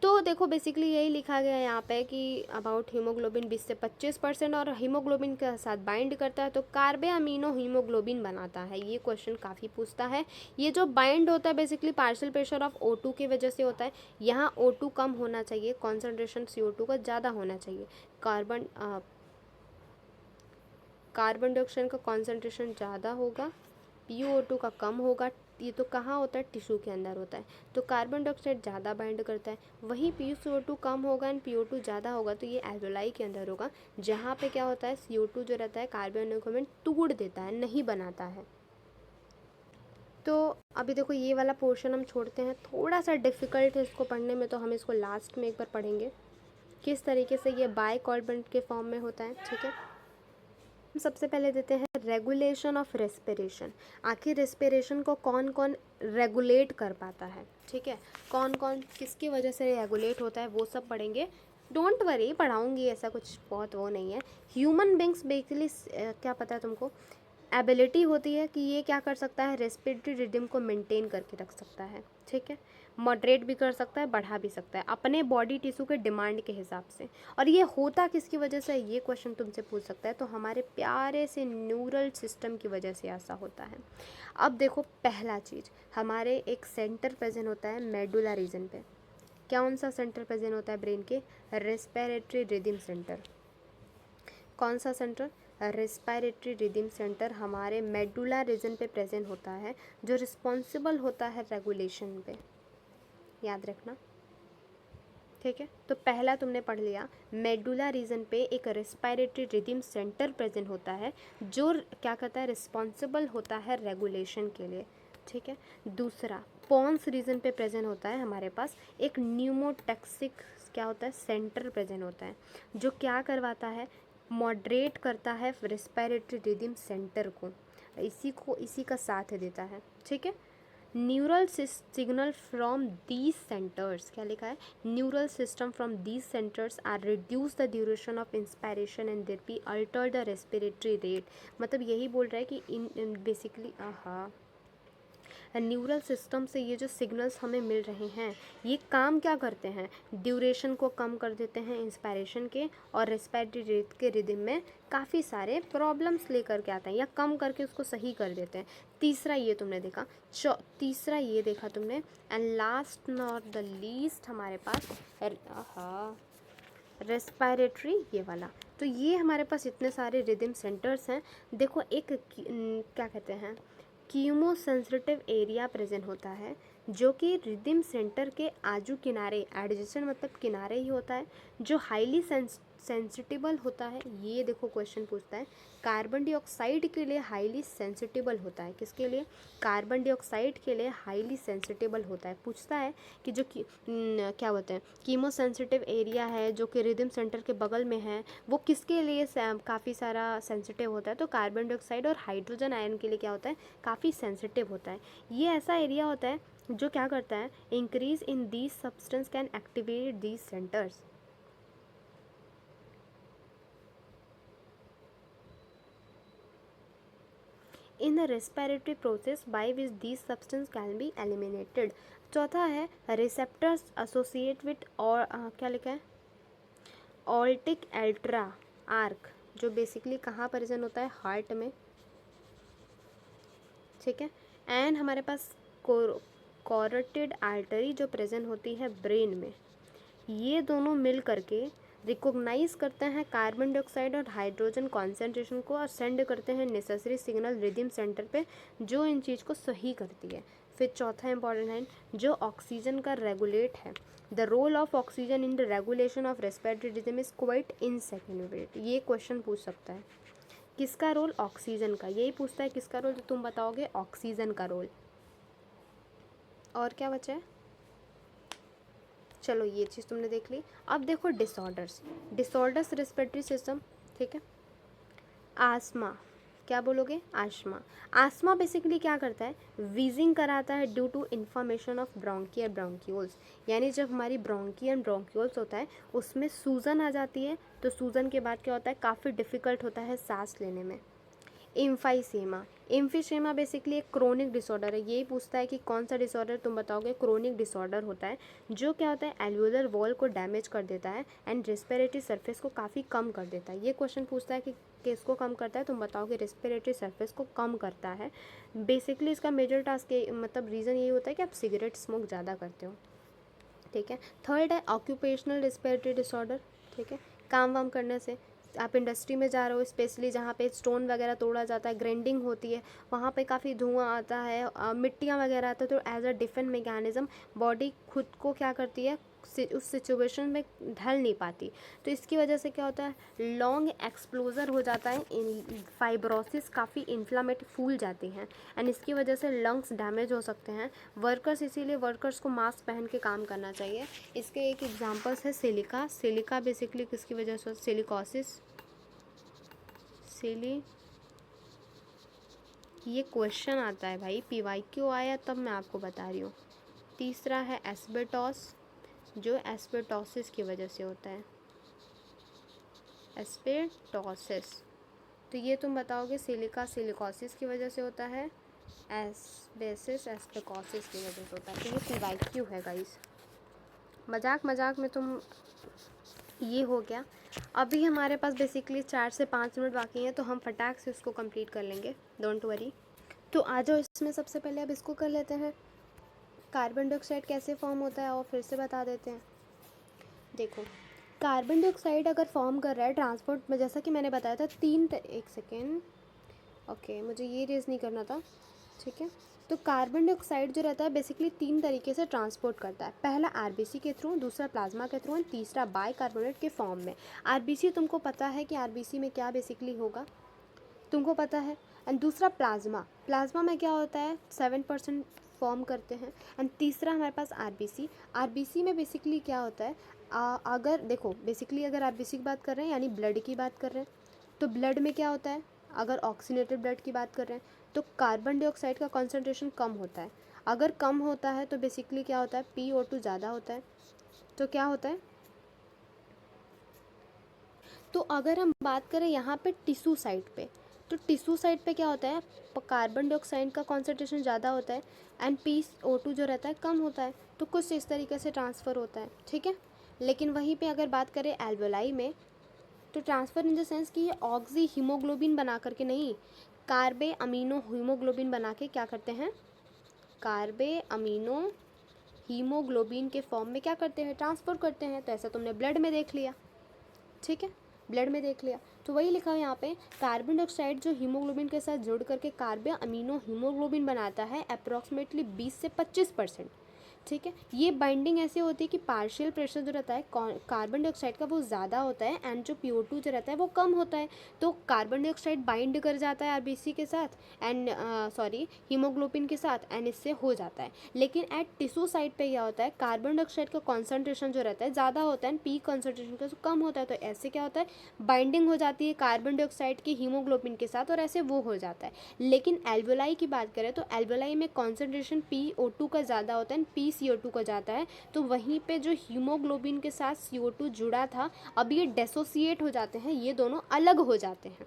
तो देखो बेसिकली यही लिखा गया है यहाँ पे कि अबाउट हीमोग्लोबिन 20 से 25%, और हीमोग्लोबिन के साथ बाइंड करता है तो कार्बे अमीनो हीमोग्लोबिन बनाता है। ये क्वेश्चन काफ़ी पूछता है। ये जो बाइंड होता है basically partial pressure of O2 की वजह से होता है। यहाँ O2 कम होना चाहिए, कॉन्सेंट्रेशन CO2 का ज़्यादा होना चाहिए। कार्बन डाइऑक्साइड का कॉन्सेंट्रेशन ज़्यादा होगा, PO2 का कम होगा। ये तो कहाँ होता है, टिश्यू के अंदर होता है। तो कार्बन डाइऑक्साइड ज़्यादा बाइंड करता है, वहीं PO2 कम होगा एंड PO2 ज़्यादा होगा तो ये एल्वोलाई के अंदर होगा, जहाँ पे क्या होता है CO2 जो रहता है कार्बन डाइऑक्साइड तोड़ देता है, नहीं बनाता है। तो अभी देखो ये वाला पोर्शन हम छोड़ते हैं, थोड़ा सा डिफ़िकल्ट है इसको पढ़ने में, तो हम इसको लास्ट में एक बार पढ़ेंगे किस तरीके से ये बाय कार्बन के फॉर्म में होता है। ठीक है, सबसे पहले देते हैं रेगुलेशन ऑफ रेस्पिरेशन। आखिर रेस्पिरेशन को कौन कौन रेगुलेट कर पाता है, ठीक है, कौन कौन किसकी वजह से रेगुलेट होता है वो सब पढ़ेंगे। डोंट वरी, पढ़ाऊँगी, ऐसा कुछ बहुत वो नहीं है। ह्यूमन बींग्स बेसिकली क्या पता है तुमको, एबिलिटी होती है कि ये क्या कर सकता है, रेस्पिरेटरी रिदम को मेंटेन करके रख सकता है। ठीक है, मॉडरेट भी कर सकता है, बढ़ा भी सकता है अपने बॉडी टिश्यू के डिमांड के हिसाब से। और ये होता किसकी वजह से, ये क्वेश्चन तुमसे पूछ सकता है, तो हमारे प्यारे से न्यूरल सिस्टम की वजह से ऐसा होता है। अब देखो पहला चीज़, हमारे एक सेंटर प्रेजेंट होता है मेडुला रीजन पे। कौन सा सेंटर प्रेजेंट होता है ब्रेन के, रेस्पिरेटरी रिदम सेंटर। कौन सा सेंटर, रेस्पिरेटरी रिदम सेंटर हमारे मेडुला रीजन पे प्रेजेंट होता है, जो रिस्पॉन्सिबल होता है रेगुलेशन पे, याद रखना। ठीक है, तो पहला तुमने पढ़ लिया, मेडुला रीजन पे एक रेस्पिरेटरी रिदम सेंटर प्रेजेंट होता है जो क्या करता है, रिस्पॉन्सिबल होता है रेगुलेशन के लिए। ठीक है, दूसरा पॉन्स रीजन पे प्रेजेंट होता है हमारे पास एक न्यूमोटैक्सिक क्या होता है, सेंटर प्रेजेंट होता है जो क्या करवाता है, मॉडरेट करता है रेस्पिरेटरी रिदम सेंटर को, इसी का साथ देता है। ठीक है, neural signal from these centres, क्या लिखा है, neural system from these centres are reduce the duration of inspiration and there be alter the respiratory rate. मतलब यही बोल रहा है कि इन बेसिकली न्यूरल सिस्टम से ये जो सिग्नल्स हमें मिल रहे हैं ये काम क्या करते हैं, ड्यूरेशन को कम कर देते हैं इंस्पायरेशन के, और रेस्पिरेटरी रेट के रिदम में काफ़ी सारे प्रॉब्लम्स लेकर के आते हैं या कम करके उसको सही कर देते हैं। तीसरा ये तुमने देखा, तीसरा ये देखा तुमने, and last not the least हमारे पास रेस्पिरेटरी ये वाला। तो ये हमारे पास इतने सारे रिदम सेंटर्स हैं। देखो एक क्या कहते हैं, कीमो सेंसिटिव एरिया प्रेजेंट होता है जो कि रिदम सेंटर के आजू किनारे, एडजेसेंट मतलब किनारे ही होता है, जो हाईली सेंसिटिबल होता है। ये देखो क्वेश्चन पूछता है, कार्बन डाइऑक्साइड के लिए हाईली सेंसिटिबल होता है, किसके लिए, कार्बन डाइऑक्साइड के लिए हाईली सेंसिटिबल होता है। पूछता है कि जो क्या बोलते हैं, कीमो सेंसिटिव एरिया है जो कि रिदम सेंटर के बगल में है, वो किसके लिए काफ़ी सारा सेंसिटिव होता है, तो कार्बन डाइऑक्साइड और हाइड्रोजन आयन के लिए क्या होता है, काफ़ी सेंसिटिव होता है। ये ऐसा एरिया होता है जो क्या करता है, increase in these substance can activate these centres. In the respiratory process by which these substance can be eliminated. चौथा है रिसेप्टर्स एसोसिएट विथ, और क्या लिखा है, ऑल्टिक अल्ट्रा आर्क, जो बेसिकली कहाँ प्रेजेंट होता है, हार्ट में। ठीक है, एंड हमारे पास कॉरोटिड आर्टरी जो प्रेजेंट होती है ब्रेन में। ये दोनों मिल करके रिकॉग्नाइज करते हैं कार्बन डाइऑक्साइड और हाइड्रोजन कॉन्सेंट्रेशन को और सेंड करते हैं नेसेसरी सिग्नल रिदम सेंटर पे जो इन चीज़ को सही करती है। फिर चौथा इंपॉर्टेंट है जो ऑक्सीजन का रेगुलेट है, the role of oxygen in the regulation of respiratory rhythm is quite insignificant. ये क्वेश्चन पूछ सकता है, किसका रोल, ऑक्सीजन का। यही पूछता है किसका रोल, तो तुम बताओगे ऑक्सीजन का रोल। और क्या बचा है, चलो ये चीज़ तुमने देख ली। अब देखो डिसऑर्डर्स रेस्पिरेटरी सिस्टम। ठीक है, आस्मा, क्या बोलोगे, आस्मा बेसिकली क्या करता है, वीजिंग कराता है due to information of bronchi और ब्रोंक्यूल्स। यानी जब हमारी ब्रोंकी एंड ब्रोंक्यूल्स होता है उसमें सूजन आ जाती है, तो सूजन के बाद क्या होता है, काफ़ी डिफ़िकल्ट होता है सांस लेने में। एम्फीसेमा बेसिकली एक क्रोनिक डिसऑर्डर है। यही पूछता है कि कौन सा डिसऑर्डर, तुम बताओगे क्रोनिक डिसऑर्डर होता है जो क्या होता है, एल्वियोलर वॉल को डैमेज कर देता है एंड रेस्पिरेटरी सरफेस को काफ़ी कम कर देता है। ये क्वेश्चन पूछता है कि किसको कम करता है, तुम बताओगे रेस्पिरेटरी सरफेस को कम करता है। बेसिकली इसका मेजर टास्क मतलब रीज़न यही होता है कि आप सिगरेट स्मोक ज़्यादा करते हो। ठीक है, थर्ड है ऑक्यूपेशनल रेस्पिरेटरी डिसऑर्डर। ठीक है, काम वाम करने से, आप इंडस्ट्री में जा रहे हो, स्पेशली जहाँ पे स्टोन वगैरह तोड़ा जाता है, ग्राइंडिंग होती है, वहाँ पे काफ़ी धुआं आता है, मिट्टियाँ वगैरह आता है, तो as a defence mechanism body खुद को क्या करती है, उस सिचुएशन में ढल नहीं पाती। तो इसकी वजह से क्या होता है, लॉन्ग एक्सप्लोजर हो जाता है, फाइब्रोसिस काफ़ी इन्फ्लामेट फूल जाती हैं एंड इसकी वजह से लंग्स डैमेज हो सकते हैं। वर्कर्स, इसीलिए वर्कर्स को मास्क पहन के काम करना चाहिए। इसके एक एग्जांपल्स है सिलिका बेसिकली किसकी वजह से, सिलिकॉसिस, ये क्वेश्चन आता है भाई, PYQ आया तब मैं आपको बता रही हूँ। तीसरा है एस्बेटॉस, जो एस्बेटोसिस की वजह से होता है, एस्बेटोसिस। तो ये तुम बताओगे सिलिकॉसिस की वजह से होता है, एस्बेकोसिस की वजह से होता है। तो ये PYQ है गाइस, मजाक में तुम, ये हो गया। अभी हमारे पास बेसिकली 4 से 5 मिनट बाकी हैं, तो हम फटाक से उसको कंप्लीट कर लेंगे, डोंट वरी। तो आ जाओ, इसमें सबसे पहले अब इसको कर लेते हैं, कार्बन डाइऑक्साइड कैसे फॉर्म होता है और फिर से बता देते हैं। देखो, कार्बन डाइऑक्साइड अगर फॉर्म कर रहा है ट्रांसपोर्ट में, जैसा कि मैंने बताया था एक सेकेंड, ओके मुझे ये रेज़ नहीं करना था, ठीक है। तो कार्बन डाइऑक्साइड जो रहता है बेसिकली 3 तरीके से ट्रांसपोर्ट करता है। पहला आरबीसी के थ्रू, दूसरा प्लाज्मा के थ्रू, एंड तीसरा बाइकार्बोनेट के फॉर्म में। आरबीसी तुमको पता है कि आरबीसी में क्या बेसिकली होगा, तुमको पता है। एंड दूसरा प्लाज्मा, प्लाज्मा में क्या होता है 7% फॉर्म करते हैं। एंड तीसरा हमारे पास आरबीसी, आरबीसी में बेसिकली क्या होता है, अगर देखो बेसिकली अगर आरबीसी की बात कर रहे हैं यानी ब्लड की बात कर रहे हैं, तो ब्लड में क्या होता है, अगर ऑक्सीनेटेड ब्लड की बात कर रहे हैं तो कार्बन डाइऑक्साइड का कॉन्सेंट्रेशन कम होता है। अगर कम होता है तो बेसिकली क्या होता है, PO2 ज़्यादा होता है। तो क्या होता है, तो अगर हम बात करें यहाँ पे टिश्यू साइड पे, तो टिश्यू साइड पे क्या होता है, कार्बन डाइऑक्साइड का कॉन्सेंट्रेशन ज़्यादा होता है एंड PO2 जो रहता है कम होता है। तो कुछ इस तरीके से ट्रांसफ़र होता है, ठीक है। लेकिन वहीं पे अगर बात करें एल्वेलाई में, तो ट्रांसफ़र इन द सेंस कि ये ऑक्सी हीमोग्लोबिन बना करके नहीं, कार्बे अमीनो हीमोग्लोबिन बना के क्या करते हैं, कार्बे अमीनो हीमोग्लोबिन के फॉर्म में क्या करते हैं, ट्रांसफ़र करते हैं। तो ऐसा तुमने ब्लड में देख लिया, ठीक है, ब्लड में देख लिया। तो वही लिखा है यहाँ पे, कार्बन डाइऑक्साइड जो हीमोग्लोबिन के साथ जुड़ करके कार्बे अमीनो हीमोग्लोबिन बनाता है अप्रॉक्सीमेटली 20 से 25%, ठीक है। ये बाइंडिंग ऐसे होती है कि पार्शियल प्रेशर जो रहता है कार्बन डाइऑक्साइड का वो ज़्यादा होता है एंड जो PO2 जो रहता है वो कम होता है। तो कार्बन डाइऑक्साइड बाइंड कर जाता है आरबीसी के साथ एंड हीमोग्लोबिन के साथ एंड इससे हो जाता है। लेकिन एट टिश्यू साइड पे क्या होता है, कार्बन डाइऑक्साइड का कॉन्सेंट्रेशन जो रहता है ज़्यादा होता है एंड पी कॉन्सेंट्रेशन का कम होता है। तो ऐसे क्या होता है, बाइंडिंग हो जाती है कार्बन डाइऑक्साइड की हीमोग्लोबिन के साथ और ऐसे वो हो जाता है। लेकिन एल्वेलाई की बात करें तो एल्वेलाई में कॉन्सेंट्रेशन PO2 का ज़्यादा होता है एंड PCO2 का जाता है। तो वहीं पे जो हीमोग्लोबिन के साथ CO2 जुड़ा था, अब ये डिसोसिएट हो जाते हैं, ये दोनों अलग हो जाते हैं,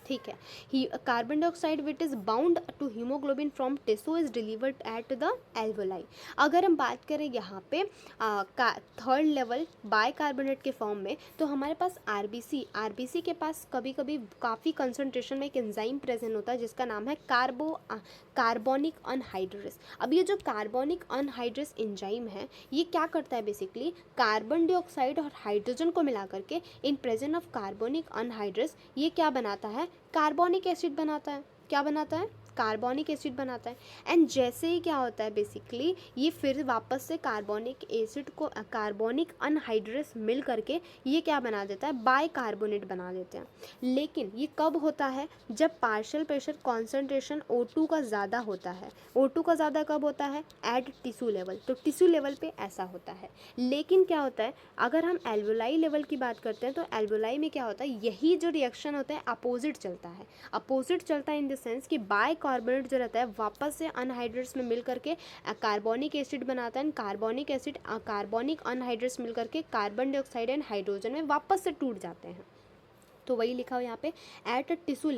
ठीक है। ही carbon dioxide which is bound to haemoglobin from tissue is delivered at the alveoli. अगर हम बात करें यहाँ पे थर्ड लेवल बाइकार्बोनेट के फॉर्म में, तो हमारे पास आरबीसी के पास कभी कभी काफ़ी कंसनट्रेशन में एक एंजाइम प्रेजेंट होता है जिसका नाम है कार्बोनिक अनहाइड्रेस। अब ये जो कार्बोनिक अनहाइड्रेस एंजाइम है ये क्या करता है, बेसिकली कार्बन डाइऑक्साइड और हाइड्रोजन को मिला करके in presence of carbonic anhydrase ये क्या बनाता है, कार्बोनिक एसिड बनाता है। क्या बनाता है, कार्बोनिक एसिड बनाता है। एंड जैसे ही क्या होता है, बेसिकली ये फिर वापस से कार्बोनिक एसिड को कार्बोनिक अनहाइड्रेस मिल करके ये क्या बना देता है, बाइकार्बोनेट बना देते हैं। लेकिन ये कब होता है, जब पार्शियल प्रेशर कॉन्सेंट्रेशन O2 का ज़्यादा होता है। O2 का ज़्यादा कब होता है, एट टिश्यू लेवल। तो टिश्यू लेवल पे ऐसा होता है। लेकिन क्या होता है, अगर हम एल्वेलाई लेवल की बात करते हैं तो एल्वेलाई में क्या होता है, यही जो रिएक्शन होता है अपोजिट चलता है। अपोजिट चलता है इन द सेंस कि बाइकार्बोनेट जो रहता है वापस से अनहाइड्रेट्स में मिल करके कार्बोनिक एसिड बनाता है। कार्बोनिक एसिड कार्बोनिक अनहाइड्रेट्स मिल करके कार्बन डाइऑक्साइड एंड हाइड्रोजन में वापस से टूट जाते हैं। तो वही लिखा हो यहाँ पे, एट टिश्यू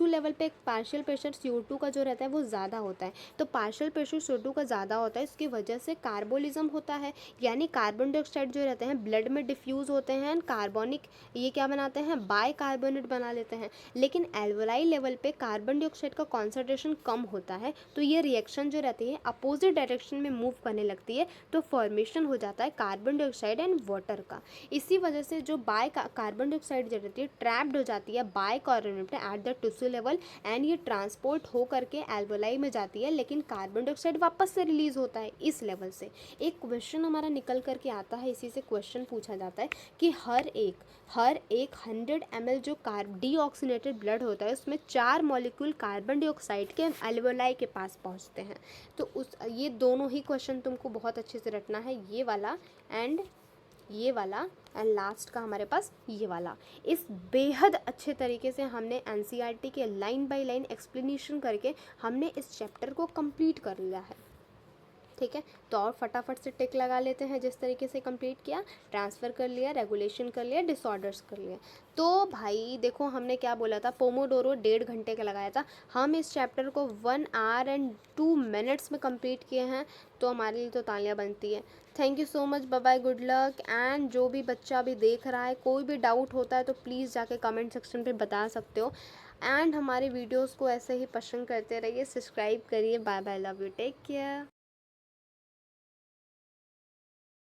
लेवल पे एक पार्शियल प्रेशर CO2 का जो रहता है वो ज़्यादा होता है। तो पार्शियल प्रेशर CO2 का ज़्यादा होता है, इसकी वजह से कार्बोलिज्म होता है, यानी कार्बन डाइऑक्साइड जो रहते हैं ब्लड में डिफ्यूज़ होते हैं, कार्बोनिक ये क्या बनाते हैं, बाइकार्बोनेट बना लेते हैं। लेकिन एल्वेलाई लेवल पे कार्बन डाइऑक्साइड का कॉन्सेंट्रेशन कम होता है, तो ये रिएक्शन जो रहती है अपोजिट डायरेक्शन में मूव करने लगती है, तो फॉर्मेशन हो जाता है कार्बन डाइऑक्साइड एंड वाटर का। इसी वजह से जो कार्बन डाइऑक्साइड जो रहती है ट्रैप्ड हो जाती है बाइकार्बोनेट में eight the tissue level and ये ट्रांसपोर्ट हो करके एल्वेलाई में जाती है, लेकिन कार्बन डाइऑक्साइड वापस से रिलीज होता है इस लेवल से। एक क्वेश्चन हमारा निकल करके आता है, इसी से क्वेश्चन पूछा जाता है कि हर एक 100 ml जो डीऑक्सीनेटेड ब्लड होता है उसमें 4 मॉलिक्यूल कार्बन डाइऑक्साइड के एल्वेलाई के पास पहुंचते हैं। तो ये दोनों ही क्वेश्चन तुमको बहुत अच्छे से रटना है, ये वाला एंड ये वाला एंड लास्ट का हमारे पास ये वाला। इस बेहद अच्छे तरीके से हमने NCERT के लाइन बाय लाइन एक्सप्लेनेशन करके हमने इस चैप्टर को कंप्लीट कर लिया है, ठीक है। तो और फटाफट से टिक लगा लेते हैं, जिस तरीके से कंप्लीट किया, ट्रांसफ़र कर लिया, रेगुलेशन कर लिया, डिसऑर्डर्स कर लिया। तो भाई देखो हमने क्या बोला था, पोमोडोरो 1.5 घंटे का लगाया था, हम इस चैप्टर को 1 hour and 2 minutes में कंप्लीट किए हैं, तो हमारे लिए तो तालियां बनती है। Thank you so much, bye bye, good luck. And जो भी बच्चा अभी देख रहा है, कोई भी डाउट होता है तो प्लीज़ जाके कमेंट सेक्शन पे बता सकते हो। एंड हमारे वीडियोस को ऐसे ही पसंद करते रहिए, सब्सक्राइब करिए। Bye bye, love you, take care.